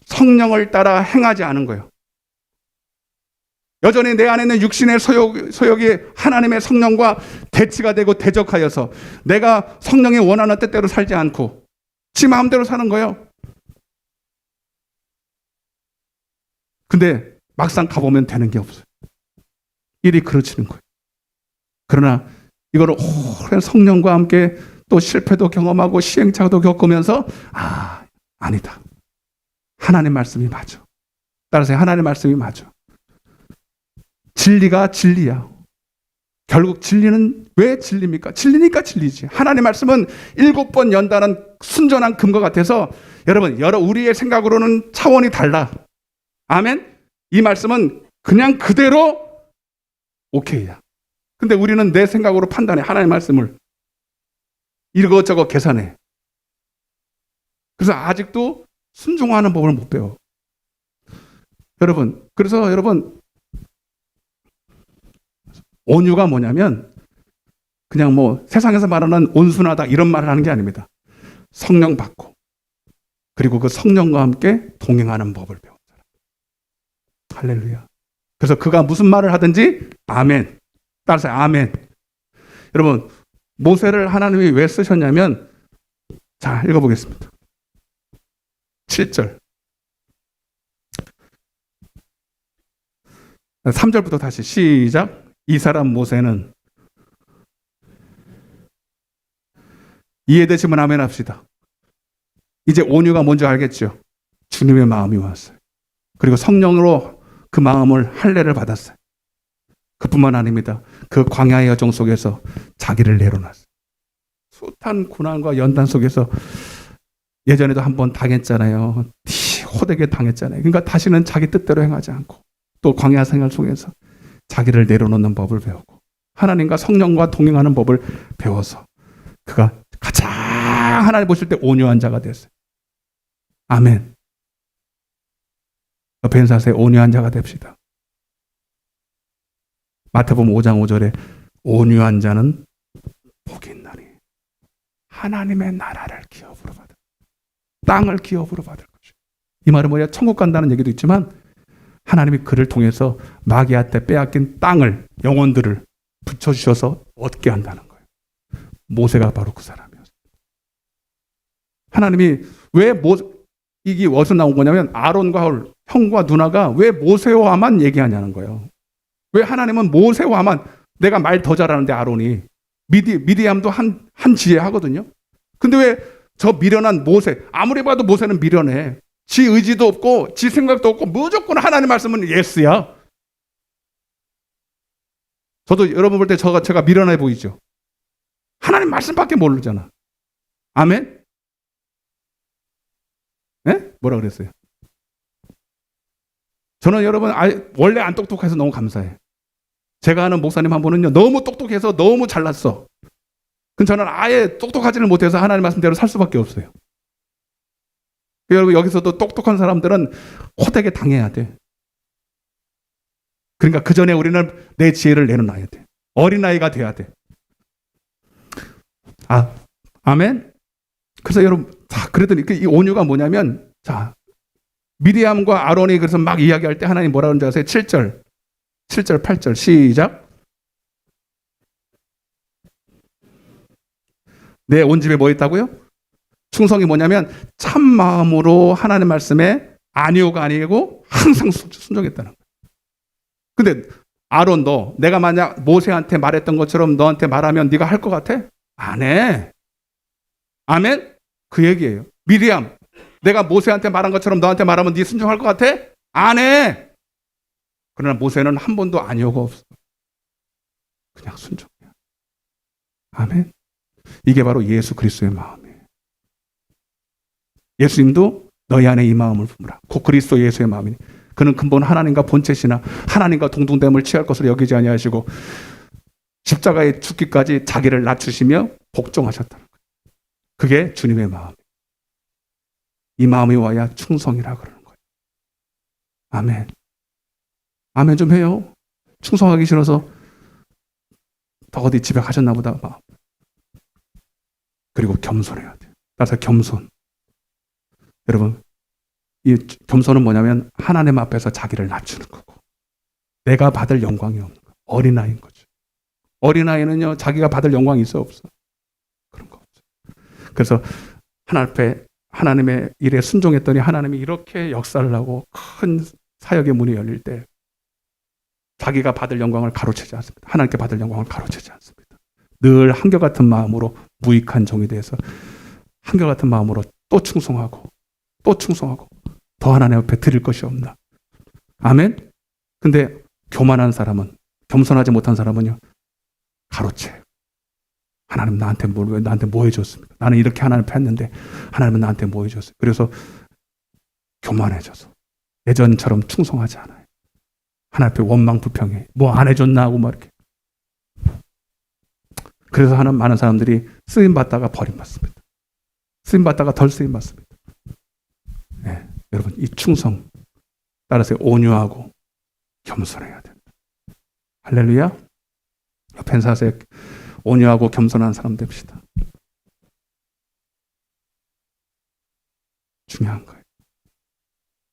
성령을 따라 행하지 않은 거예요. 여전히 내 안에 있는 육신의 소욕이 하나님의 성령과 대치가 되고 대적하여서 내가 성령이 원하는 뜻대로 살지 않고 지 마음대로 사는 거예요. 근데 막상 가보면 되는 게 없어요. 일이 그르치는 거예요. 그러나 이거를 오랜 성령과 함께 또 실패도 경험하고 시행착오도 겪으면서 아니다. 하나님 말씀이 맞아. 따라서 하나님 말씀이 맞아. 진리가 진리야. 결국 진리는 왜 진리입니까? 진리니까 진리지. 하나님 말씀은 7번 연단한 순전한 금과 같아서 여러분 우리의 생각으로는 차원이 달라. 아멘? 이 말씀은 그냥 그대로 오케이야. 근데 우리는 내 생각으로 판단해. 하나님 말씀을 이것저것 계산해. 그래서 아직도 순종하는 법을 못 배워. 그래서 여러분 온유가 뭐냐면 그냥 뭐 세상에서 말하는 온순하다 이런 말을 하는 게 아닙니다. 성령 받고 그리고 그 성령과 함께 동행하는 법을 배운 사람. 할렐루야. 그래서 그가 무슨 말을 하든지 아멘. 따라서 아멘. 여러분 모세를 하나님이 왜 쓰셨냐면 자 읽어보겠습니다. 7절 3절부터 다시 시작. 이 사람 모세는 이해되시면 아멘 합시다. 이제 온유가 뭔지 알겠죠? 주님의 마음이 왔어요. 그리고 성령으로 그 마음을 할례를 받았어요. 그뿐만 아닙니다. 그 광야의 여정 속에서 자기를 내려놨어요. 숱한 고난과 연단 속에서 예전에도 한번 당했잖아요. 호되게 당했잖아요. 그러니까 다시는 자기 뜻대로 행하지 않고 또 광야 생활 속에서 자기를 내려놓는 법을 배우고 하나님과 성령과 동행하는 법을 배워서 그가 가장 하나님 보실 때 온유한 자가 됐어요. 아멘. 옆에 있는 사람의 온유한 자가 됩시다. 마태복음 5장 5절에 온유한 자는 복이 있나니 하나님의 나라를 기업으로 받을, 땅을 기업으로 받을 것이요. 이 말은 뭐냐? 천국 간다는 얘기도 있지만 하나님이 그를 통해서 마귀한테 빼앗긴 땅을, 영혼들을 붙여주셔서 얻게 한다는 거예요. 모세가 바로 그 사람이었어요. 하나님이 왜 이게 어디서 나온 거냐면 아론과 홀, 형과 누나가 왜 모세와만 얘기하냐는 거예요. 왜 하나님은 모세와만, 내가 말 더 잘하는데 아론이 미디암도 한 지혜 하거든요. 근데 왜 저 미련한 모세, 아무리 봐도 모세는 미련해. 지 의지도 없고 지 생각도 없고 무조건 하나님 말씀은 예스야. 저도 여러분 볼 때 제가 미련해 보이죠. 하나님 말씀밖에 모르잖아. 아멘? 네? 뭐라 그랬어요? 저는 여러분 원래 안 똑똑해서 너무 감사해. 제가 아는 목사님 한 분은요, 너무 똑똑해서 너무 잘났어. 근데 저는 아예 똑똑하지를 못해서 하나님 말씀대로 살 수밖에 없어요. 여러분, 여기서도 똑똑한 사람들은 호되게 당해야 돼. 그러니까 그 전에 우리는 내 지혜를 내려놔야 돼. 어린아이가 돼야 돼. 아멘? 그래서 여러분, 그랬더니 이 온유가 뭐냐면, 미디암과 아론이 그래서 막 이야기할 때 하나님 뭐라 그러는지 아세요? 7절, 8절, 시작. 내 온 집에 뭐 있다고요? 충성이 뭐냐면 참 마음으로 하나님 말씀에 아니오가 아니고 항상 순종했다는 거예요. 근데 아론, 내가 만약 모세한테 말했던 것처럼 너한테 말하면 네가 할 것 같아? 안 해. 아멘? 그 얘기예요. 미리암, 내가 모세한테 말한 것처럼 너한테 말하면 네 순종할 것 같아? 안 해. 그러나 모세는 한 번도 아니오가 없어. 그냥 순종이야. 아멘. 이게 바로 예수 그리스도의 마음이에요. 예수님도 너희 안에 이 마음을 품으라. 곧 그리스도 예수의 마음이니 그는 근본 하나님과 본체시나 하나님과 동등됨을 취할 것으로 여기지 아니하시고 십자가에 죽기까지 자기를 낮추시며 복종하셨다는 거예요. 그게 주님의 마음. 이 마음이 와야 충성이라 그러는 거예요. 아멘. 아멘 좀 해요. 충성하기 싫어서 더 어디 집에 가셨나 보다. 그리고 겸손해야 돼요. 따라서 겸손. 여러분, 이 겸손은 뭐냐면 하나님 앞에서 자기를 낮추는 거고 내가 받을 영광이 없는 거예요. 어린아이인 거죠. 어린아이는요, 자기가 받을 영광이 있어 없어? 그런 거 없어요. 그래서 하나님 앞에 하나님의 일에 순종했더니 하나님이 이렇게 역사를 하고 큰 사역의 문이 열릴 때 자기가 받을 영광을 가로채지 않습니다. 하나님께 받을 영광을 가로채지 않습니다. 늘 한결같은 마음으로 무익한 종이 돼서 한결같은 마음으로 또 충성하고 더 하나님 앞에 드릴 것이 없나. 아멘? 근데 교만한 사람은, 겸손하지 못한 사람은요, 가로채. 하나님 나한테 뭐 해줬습니까? 나는 이렇게 하나님 앞에 했는데 하나님은 나한테 뭐 해줬어요? 그래서 교만해져서 예전처럼 충성하지 않아요. 하나님 앞에 원망 불평해. 뭐 안 해줬나 하고 막 이렇게. 그래서 많은 사람들이 쓰임받다가 버림받습니다. 쓰임받다가 덜 쓰임받습니다. 네, 여러분, 이 충성 따라서 온유하고 겸손해야 됩니다. 할렐루야. 옆에 사세 온유하고 겸손한 사람 됩시다. 중요한 거예요.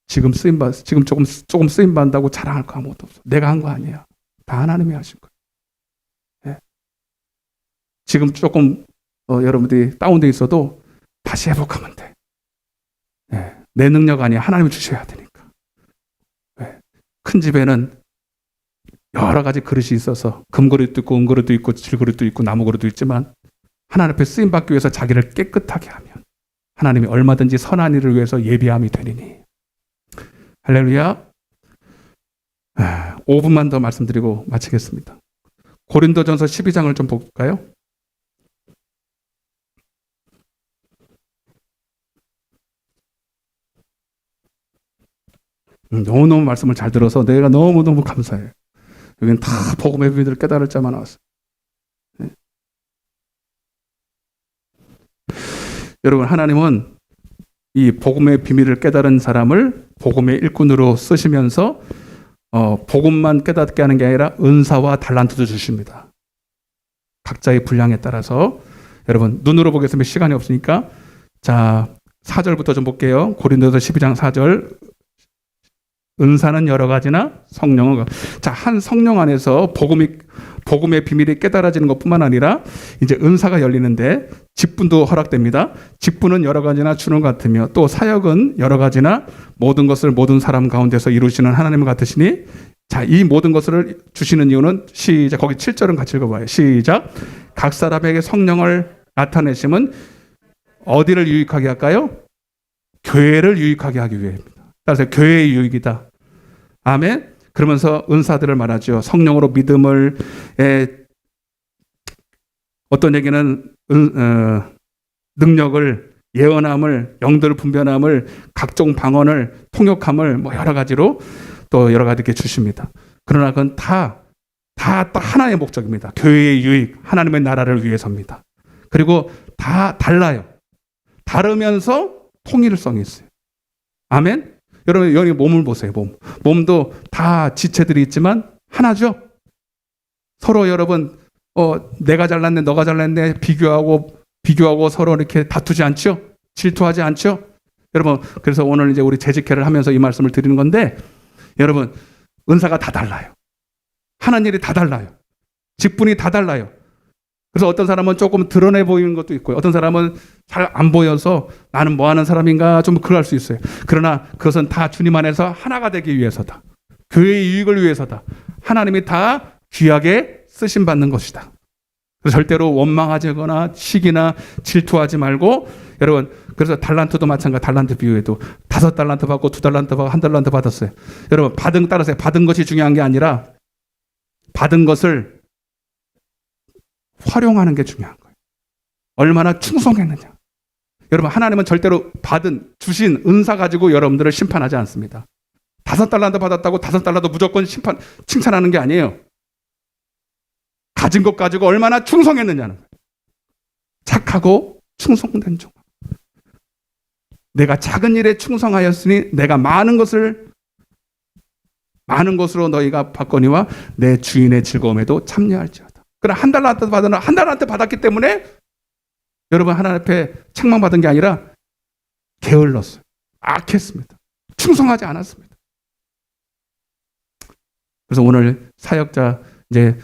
지금 조금 쓰임받는다고 자랑할 거 아무것도 없어. 내가 한 거 아니야. 다 하나님이 하신 거예요. 네. 지금 조금 여러분들이 다운돼 있어도 다시 회복하면 돼. 네. 내 능력 아니야. 하나님이 주셔야 되니까. 네. 큰 집에는 여러 가지 그릇이 있어서 금그릇도 있고 은그릇도 있고 질그릇도 있고 나무그릇도 있지만 하나님 앞에 쓰임받기 위해서 자기를 깨끗하게 하면 하나님이 얼마든지 선한 일을 위해서 예비함이 되리니. 할렐루야. 5분만 더 말씀드리고 마치겠습니다. 고린도전서 12장을 좀 볼까요? 너무너무 말씀을 잘 들어서 내가 너무너무 감사해요. 여기는 다 복음의 비밀을 깨달을 자만 나왔어요. 네. 여러분, 하나님은 이 복음의 비밀을 깨달은 사람을 복음의 일꾼으로 쓰시면서 복음만 깨닫게 하는 게 아니라 은사와 달란트도 주십니다. 각자의 분량에 따라서. 여러분, 눈으로 보겠습니다. 시간이 없으니까. 자, 4절부터 좀 볼게요. 고린도서 12장 4절. 은사는 여러 가지나 성령은, 자, 한 성령 안에서 복음의 비밀이 깨달아지는 것뿐만 아니라 이제 은사가 열리는데 직분도 허락됩니다. 직분은 여러 가지나 주는 것 같으며 또 사역은 여러 가지나 모든 것을 모든 사람 가운데서 이루시는 하나님 같으시니, 자, 이 모든 것을 주시는 이유는, 시작, 거기 7절은 같이 읽어봐요. 시작. 각 사람에게 성령을 나타내심은 어디를 유익하게 할까요? 교회를 유익하게 하기 위해입니다. 따라서 교회의 유익이다. 아멘. 그러면서 은사들을 말하죠. 성령으로 믿음을, 어떤 얘기는 능력을, 예언함을, 영들 분별함을, 각종 방언을, 통역함을, 뭐 여러 가지로 또 여러 가지 이렇게 주십니다. 그러나 그건 다 하나의 목적입니다. 교회의 유익, 하나님의 나라를 위해서입니다. 그리고 다 달라요. 다르면서 통일성이 있어요. 아멘. 여러분, 여기 몸을 보세요. 몸도 다 지체들이 있지만 하나죠. 서로 여러분, 내가 잘났네, 너가 잘났네, 비교하고 서로 이렇게 다투지 않죠? 질투하지 않죠? 여러분, 그래서 오늘 이제 우리 재직회를 하면서 이 말씀을 드리는 건데, 여러분, 은사가 다 달라요. 하는 일이 다 달라요. 직분이 다 달라요. 그래서 어떤 사람은 조금 드러내 보이는 것도 있고요. 어떤 사람은 잘 안 보여서 나는 뭐 하는 사람인가 좀 그럴 수 있어요. 그러나 그것은 다 주님 안에서 하나가 되기 위해서다. 교회의 유익을 위해서다. 하나님이 다 귀하게 쓰심 받는 것이다. 그래서 절대로 원망하거나 시기나 질투하지 말고, 여러분, 그래서 달란트도 마찬가지. 달란트 비유에도 5달란트 받고 2달란트 받고 1달란트 받았어요. 여러분, 따라서 받은 것이 중요한 게 아니라 받은 것을 활용하는 게 중요한 거예요. 얼마나 충성했느냐. 여러분, 하나님은 절대로 주신 은사 가지고 여러분들을 심판하지 않습니다. 5달란트 받았다고 5달란트 무조건 칭찬하는 게 아니에요. 가진 것 가지고 얼마나 충성했느냐는 거예요. 착하고 충성된 종. 내가 작은 일에 충성하였으니 내가 많은 것으로 너희가 받거니와 내 주인의 즐거움에도 참여할지어다. 그러나 1달란트 받았기 때문에 여러분, 하나님 앞에 책망받은 게 아니라 게을렀어요. 악했습니다. 충성하지 않았습니다. 그래서 오늘 사역자, 이제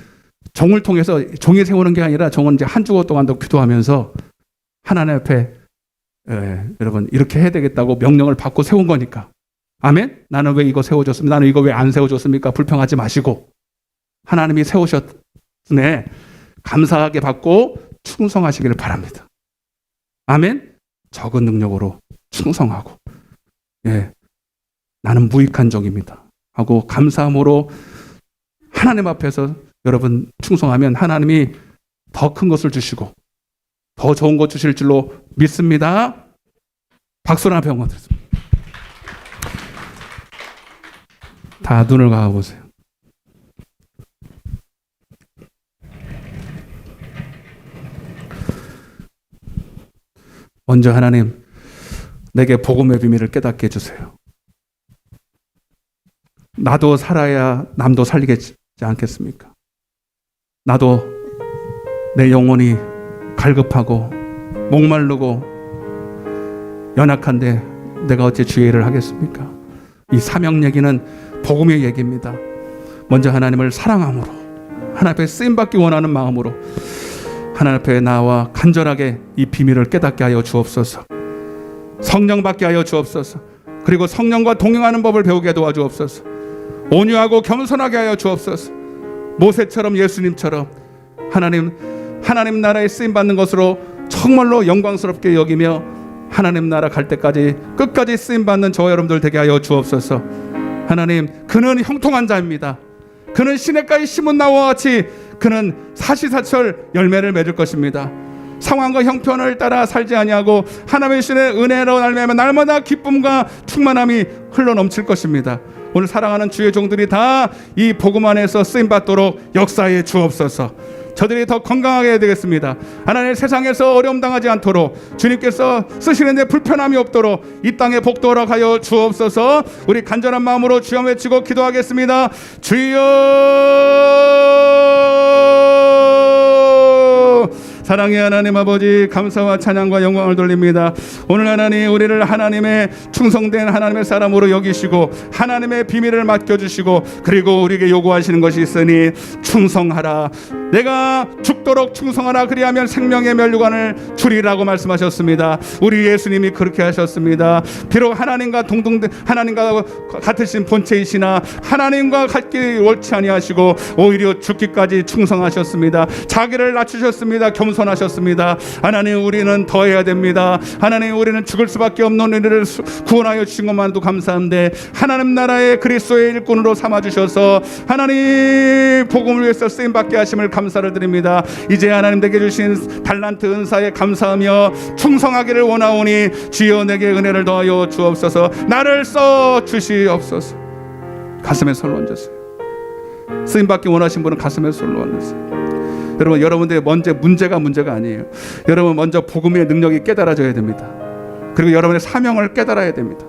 종을 통해서, 종이 세우는 게 아니라 종은 이제 한 주간 동안도 기도하면서 하나님 앞에 여러분, 이렇게 해야 되겠다고 명령을 받고 세운 거니까. 아멘? 나는 왜 이거 세워줬습니까? 나는 이거 왜 안 세워줬습니까? 불평하지 마시고 하나님이 세우셨네, 감사하게 받고 충성하시기를 바랍니다. 아멘? 적은 능력으로 충성하고, 나는 무익한 종입니다 하고 감사함으로 하나님 앞에서 여러분 충성하면 하나님이 더 큰 것을 주시고 더 좋은 것 주실 줄로 믿습니다. 박수나 병원 드렸습니다. 다 눈을 감아보세요. 먼저 하나님, 내게 복음의 비밀을 깨닫게 해주세요. 나도 살아야 남도 살리겠지 않겠습니까? 나도 내 영혼이 갈급하고 목마르고 연약한데 내가 어찌 주의 일을 하겠습니까? 이 사명 얘기는 복음의 얘기입니다. 먼저 하나님을 사랑함으로, 하나님 앞에 쓰임받기 원하는 마음으로 하나님 앞에 나와 간절하게 이 비밀을 깨닫게 하여 주옵소서. 성령 받게 하여 주옵소서. 그리고 성령과 동행하는 법을 배우게 도와주옵소서. 온유하고 겸손하게 하여 주옵소서. 모세처럼, 예수님처럼 하나님 나라에 쓰임받는 것으로 정말로 영광스럽게 여기며 하나님 나라 갈 때까지 끝까지 쓰임받는 저와 여러분들 되게 하여 주옵소서. 하나님, 그는 형통한 자입니다. 그는 시냇가에 심은 나무와 같이 그는 사시사철 열매를 맺을 것입니다. 상황과 형편을 따라 살지 아니하고 하나님의 신의 은혜로 말미암아 날마다 기쁨과 충만함이 흘러넘칠 것입니다. 오늘 사랑하는 주의 종들이 다 이 복음 안에서 쓰임받도록 역사에 주옵소서. 저들이 더 건강하게 해야 되겠습니다. 하나님, 세상에서 어려움 당하지 않도록 주님께서 쓰시는데 불편함이 없도록 이 땅에 복도 허락하여 주옵소서. 우리 간절한 마음으로 주여 외치고 기도하겠습니다. 주여! 사랑의 하나님 아버지, 감사와 찬양과 영광을 돌립니다. 오늘 하나님, 우리를 하나님의 충성된 하나님의 사람으로 여기시고 하나님의 비밀을 맡겨주시고, 그리고 우리에게 요구하시는 것이 있으니 충성하라. 내가 죽도록 충성하라. 그리하면 생명의 면류관을 주리라고 말씀하셨습니다. 우리 예수님이 그렇게 하셨습니다. 비록 하나님과 같으신 본체이시나 하나님과 같기 옳지 아니하시고 오히려 죽기까지 충성하셨습니다. 자기를 낮추셨습니다. 겸손하셨습니다. 하나님, 우리는 더 해야 됩니다. 하나님, 우리는 죽을 수밖에 없는 우리를 구원하여 주신 것만도 감사한데, 하나님 나라의 그리스도의 일꾼으로 삼아주셔서 하나님 복음을 위해서 쓰임받게 하심을 감사를 드립니다. 이제 하나님 내게 주신 달란트 은사에 감사하며 충성하기를 원하오니 주여 내게 은혜를 더하여 주옵소서. 나를 써 주시옵소서. 가슴에 손을 얹으세요. 쓰임받기 원하신 분은 가슴에 손을 얹으세요. 여러분, 여러분들의 문제가 아니에요. 여러분, 먼저 복음의 능력이 깨달아져야 됩니다. 그리고 여러분의 사명을 깨달아야 됩니다.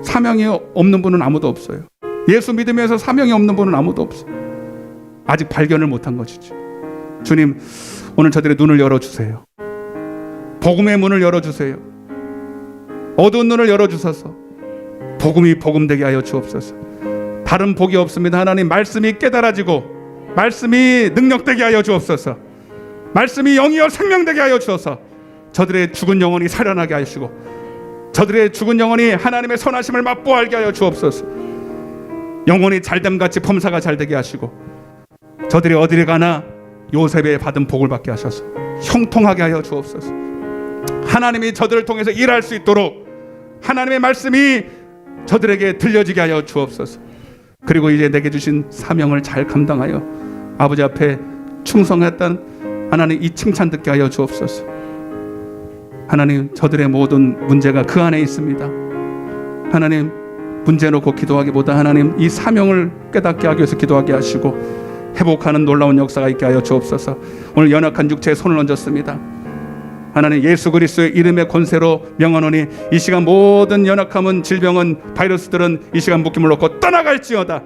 사명이 없는 분은 아무도 없어요. 예수 믿으면서 사명이 없는 분은 아무도 없어요. 아직 발견을 못한 것이죠. 주님, 오늘 저들의 눈을 열어주세요. 복음의 문을 열어주세요. 어두운 눈을 열어주셔서 복음이 복음되게 하여 주옵소서. 다른 복이 없습니다. 하나님, 말씀이 깨달아지고 말씀이 능력되게 하여 주옵소서. 말씀이 영이여 생명되게 하여 주옵소서. 저들의 죽은 영혼이 살아나게 하시고 저들의 죽은 영혼이 하나님의 선하심을 맛보알게 하여 주옵소서. 영혼이 잘됨같이 범사가 잘되게 하시고 저들이 어디를 가나 요셉의 받은 복을 받게 하셔서 형통하게 하여 주옵소서. 하나님이 저들을 통해서 일할 수 있도록 하나님의 말씀이 저들에게 들려지게 하여 주옵소서. 그리고 이제 내게 주신 사명을 잘 감당하여 아버지 앞에 충성했던 하나님 이 칭찬 듣게 하여 주옵소서. 하나님, 저들의 모든 문제가 그 안에 있습니다. 하나님, 문제 놓고 기도하기보다 하나님 이 사명을 깨닫게 하기 위해서 기도하게 하시고 회복하는 놀라운 역사가 있게 하여 주옵소서. 오늘 연약한 육체에 손을 얹었습니다. 하나님, 예수 그리스도의 이름의 권세로 명하노니 이 시간 모든 연약함은, 질병은, 바이러스들은 이 시간 묶임을 놓고 떠나갈지어다.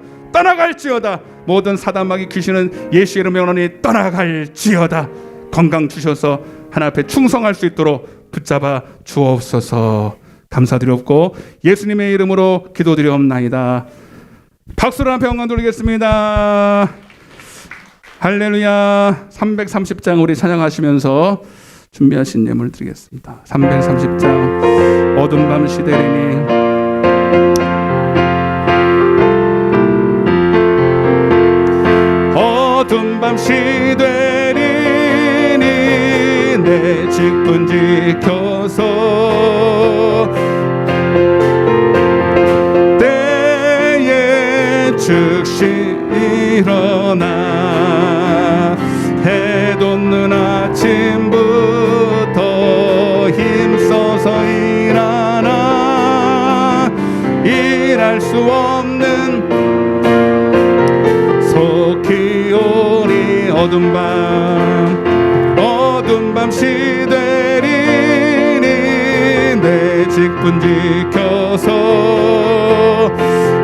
모든 사단마귀 귀신은 예수 이름 명하노니 떠나갈지어다. 건강 주셔서 하나님 앞에 충성할 수 있도록 붙잡아 주옵소서. 감사드리옵고 예수님의 이름으로 기도드리옵나이다. 박수로 한번 평강 돌리겠습니다. 할렐루야. 330장 우리 찬양하시면서 준비하신 예물 드리겠습니다. 330장 어둠 밤 시대리니 어둠 밤 시대리니 내 직분 지켜서 때에 즉시 일어나 해 돋는 아침부터 힘써서 일하나 일할 수 없는 속히 오리 어둠 밤 시대리니 내 직분 지켜서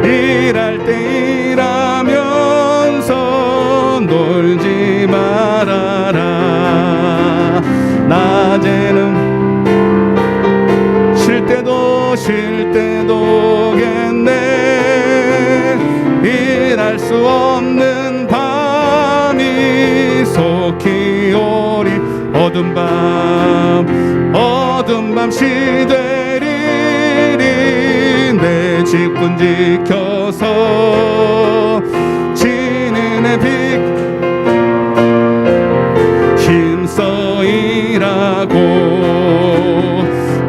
일할 때 일하면서 놀지 말아라. 낮에는 쉴 때도겠네. 일할 수 없는 밤이 속히 오리 어둠 밤 시대리니 내 직분 지켜서 지는 해 힘써 일하고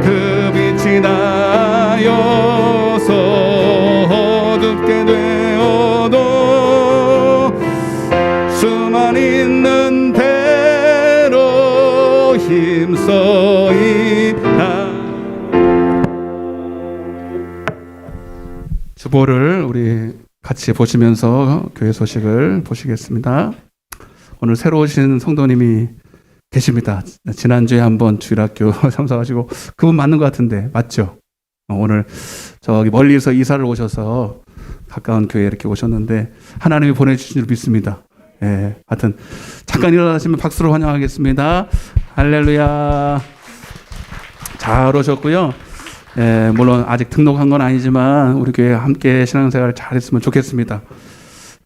그 빛이 나여서 주소이다. 주보를 우리 같이 보시면서 교회 소식을 보시겠습니다. 오늘 새로 오신 성도님이 계십니다. 지난주에 한번 주일학교 참석하시고 그분 맞는 것 같은데 맞죠? 오늘 저기 멀리서 이사를 오셔서 가까운 교회에 이렇게 오셨는데 하나님이 보내주신 줄 믿습니다. 예, 하여튼 잠깐 일어나시면 박수로 환영하겠습니다. 할렐루야. 잘 오셨고요. 예, 물론 아직 등록한 건 아니지만 우리 교회 함께 신앙생활 잘했으면 좋겠습니다.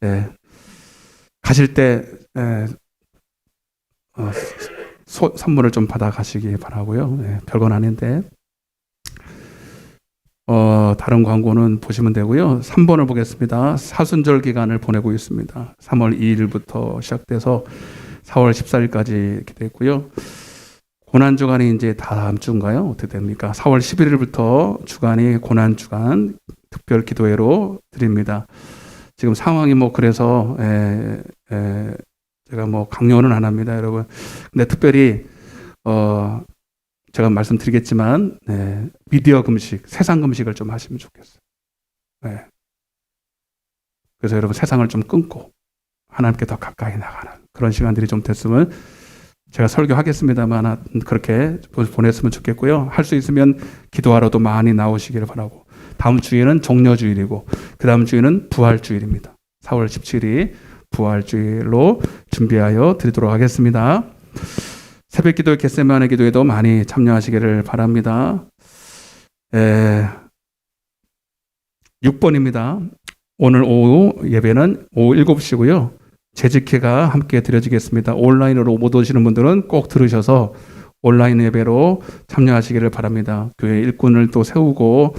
예, 가실 때 선물을 좀 받아 가시기 바라고요. 예, 별건 아닌데 다른 광고는 보시면 되고요. 3번을 보겠습니다. 사순절 기간을 보내고 있습니다. 3월 2일부터 시작돼서 4월 14일까지 이렇게 되어 있고요. 고난주간이 이제 다음 주인가요? 어떻게 됩니까? 4월 11일부터 주간이 고난주간 특별 기도회로 드립니다. 지금 상황이 뭐 그래서 제가 뭐 강요는 안 합니다, 여러분. 근데 특별히 제가 말씀드리겠지만 미디어 금식, 세상 금식을 좀 하시면 좋겠어요. 네. 그래서 여러분 세상을 좀 끊고 하나님께 더 가까이 나가는 그런 시간들이 좀 됐으면 제가 설교하겠습니다만 그렇게 보냈으면 좋겠고요. 할 수 있으면 기도하러도 많이 나오시기를 바라고. 다음 주일은 종려주일이고 그 다음 주일은 부활주일입니다. 4월 17일이 부활주일로 준비하여 드리도록 하겠습니다. 새벽 기도, 겟세마네 기도에도 많이 참여하시기를 바랍니다. 6번입니다. 오늘 오후 예배는 오후 7시고요. 재직회가 함께 드려지겠습니다. 온라인으로 못 오시는 분들은 꼭 들으셔서 온라인 예배로 참여하시기를 바랍니다. 교회 일꾼을 또 세우고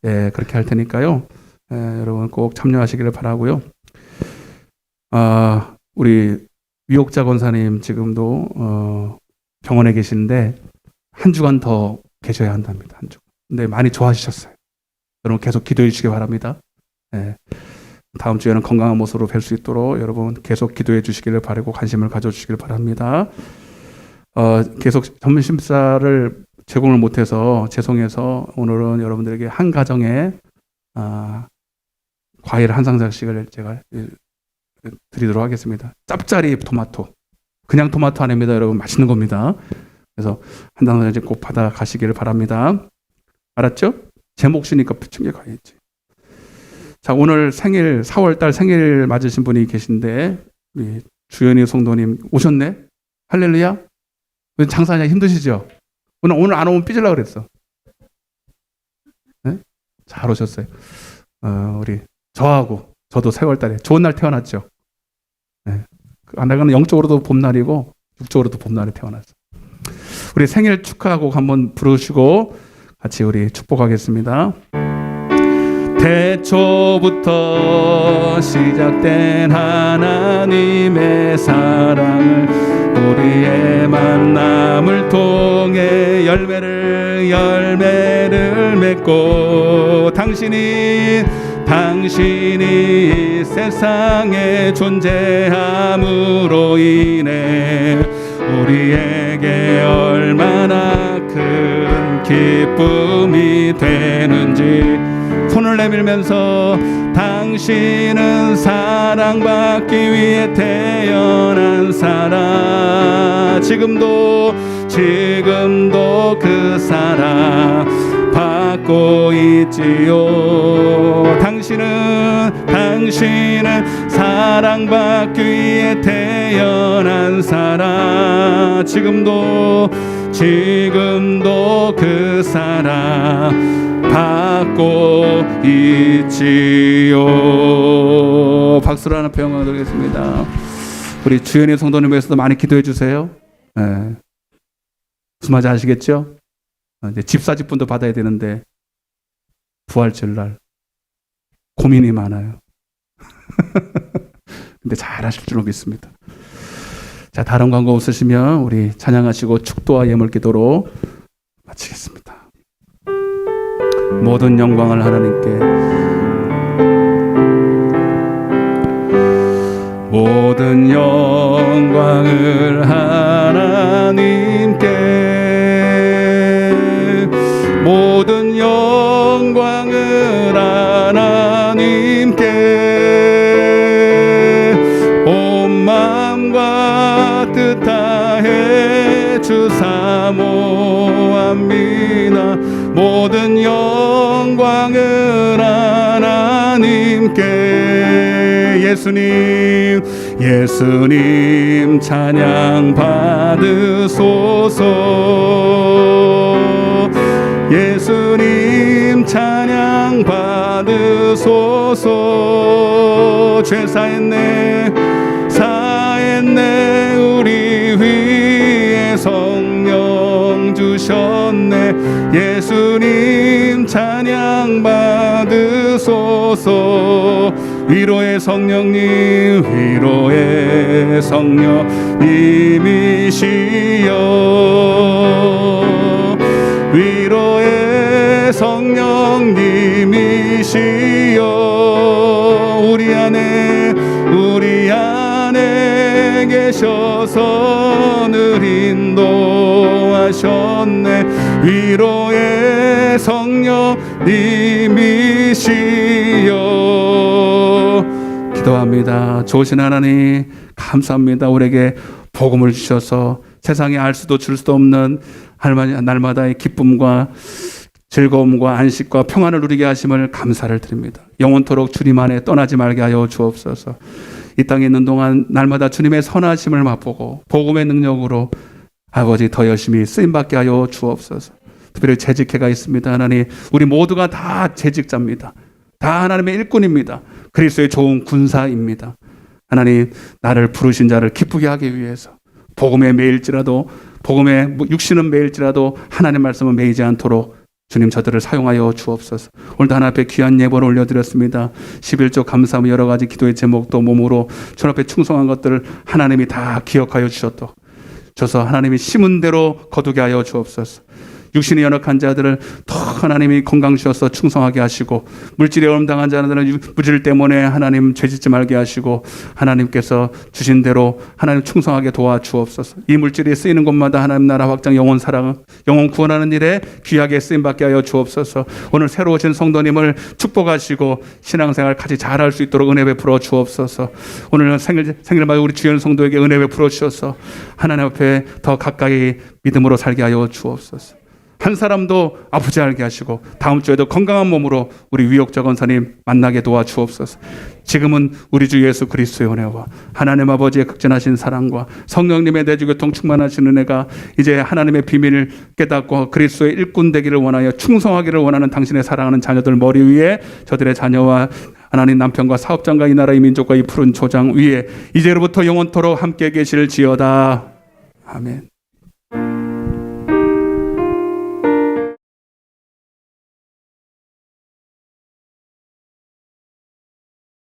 그렇게 할 테니까요. 여러분 꼭 참여하시기를 바라고요. 우리 위옥자 권사님 지금도 병원에 계시는데 한 주간 더 계셔야 한답니다. 한 주. 근데 많이 좋아지셨어요. 여러분 계속 기도해 주시기 바랍니다. 다음 주에는 건강한 모습으로 뵐 수 있도록 여러분 계속 기도해 주시기를 바라고 관심을 가져주시기를 바랍니다. 계속 점심식사를 제공을 못해서 죄송해서 오늘은 여러분들에게 한 가정에 과일 한 상자씩을 제가 드리도록 하겠습니다. 짭짜리 토마토. 그냥 토마토 아닙니다. 여러분 맛있는 겁니다. 그래서 한 상자 꼭 받아 가시기를 바랍니다. 알았죠? 제 몫이니까 챙겨가야지. 자, 오늘 생일 4월달 생일 맞으신 분이 계신데 우리 주연이 성도님 오셨네? 할렐루야? 장사하냐 힘드시죠? 오늘 안 오면 삐질라 그랬어. 네? 잘 오셨어요. 우리 저하고 저도 4월달에 좋은 날 태어났죠. 네. 내가는 영적으로도 봄날이고 육적으로도 봄날에 태어났어. 우리 생일 축하곡 한번 부르시고 같이 우리 축복하겠습니다. 태초부터 시작된 하나님의 사랑을 우리의 만남을 통해 열매를 맺고 당신이 이 세상에 존재함으로 인해 우리에게 얼마나 큰 기쁨이 되는지 손을 내밀면서 당신은 사랑받기 위해 태어난 사람 지금도 그 사랑 받고 있지요. 당신은 사랑받기 위해 태어난 사람 지금도 그 사랑 받고 있지요. 박수로 하나 평을 드리겠습니다. 우리 주연이 성도님 위해서도 많이 기도해 주세요. 무슨 말인지 아시겠죠? 이제 집사직분도 받아야 되는데 부활절 날 고민이 많아요. 근데 잘 하실 줄로 믿습니다. 자, 다른 광고 없으시면 우리 찬양하시고 축도와 예물 기도로 마치겠습니다. 모든 영광을 하나님께, 모든 영광을 하나님께 주 사모합니다. 모든 영광을 하나님께. 예수님 찬양 받으소서. 예수님 찬양 받으소서. 죄 사했네 우리 위에 성령 주셨네. 예수님 찬양 받으소서. 위로의 성령님이시여. 위로의 성령님이시여. 우리 안에 계셔서 늘 인도하셨네. 위로의 성령님이시여. 기도합니다. 좋으신 하나님 감사합니다. 우리에게 복음을 주셔서 세상에 알 수도 줄 수도 없는 날마다의 기쁨과 즐거움과 안식과 평안을 누리게 하심을 감사를 드립니다. 영원토록 주님 안에 떠나지 말게 하여 주옵소서. 이 땅에 있는 동안 날마다 주님의 선하심을 맛보고 복음의 능력으로 아버지 더 열심히 쓰임받게 하여 주옵소서. 특별히 재직회가 있습니다. 하나님, 우리 모두가 다 재직자입니다. 다 하나님의 일꾼입니다. 그리스도의 좋은 군사입니다. 하나님, 나를 부르신 자를 기쁘게 하기 위해서 복음에 매일지라도, 복음에 육신은 매일지라도 하나님의 말씀은 매이지 않도록 주님 저들을 사용하여 주옵소서. 오늘도 하나님 앞에 귀한 예물을 올려드렸습니다. 11조 감사하며 여러 가지 기도의 제목도 몸으로 주님 앞에 충성한 것들을 하나님이 다 기억하여 주셔서 하나님이 심은 대로 거두게 하여 주옵소서. 육신이 연약한 자들을 더 하나님이 건강 주셔서 충성하게 하시고, 물질에 어려움당한 자들은 물질 때문에 하나님 죄짓지 말게 하시고, 하나님께서 주신 대로 하나님 충성하게 도와주옵소서. 이 물질이 쓰이는 곳마다 하나님 나라 확장, 영혼 사랑, 영혼 구원하는 일에 귀하게 쓰임받게 하여 주옵소서. 오늘 새로 오신 성도님을 축복하시고 신앙생활 같이 잘할 수 있도록 은혜 베풀어 주옵소서. 오늘 생일맞이 우리 주연 성도에게 은혜 베풀어 주셔서 하나님 앞에 더 가까이 믿음으로 살게 하여 주옵소서. 한 사람도 아프지 않게 하시고 다음 주에도 건강한 몸으로 우리 위옥자 권사님 만나게 도와주옵소서. 지금은 우리 주 예수 그리스도의 은혜와 하나님 아버지의 극진하신 사랑과 성령님의 내주교통 충만하신 은혜가 이제 하나님의 비밀을 깨닫고 그리스도의 일꾼 되기를 원하여 충성하기를 원하는 당신의 사랑하는 자녀들 머리 위에, 저들의 자녀와 하나님 남편과 사업장과 이 나라의 민족과 이 푸른 초장 위에 이제로부터 영원토록 함께 계실지어다. 아멘.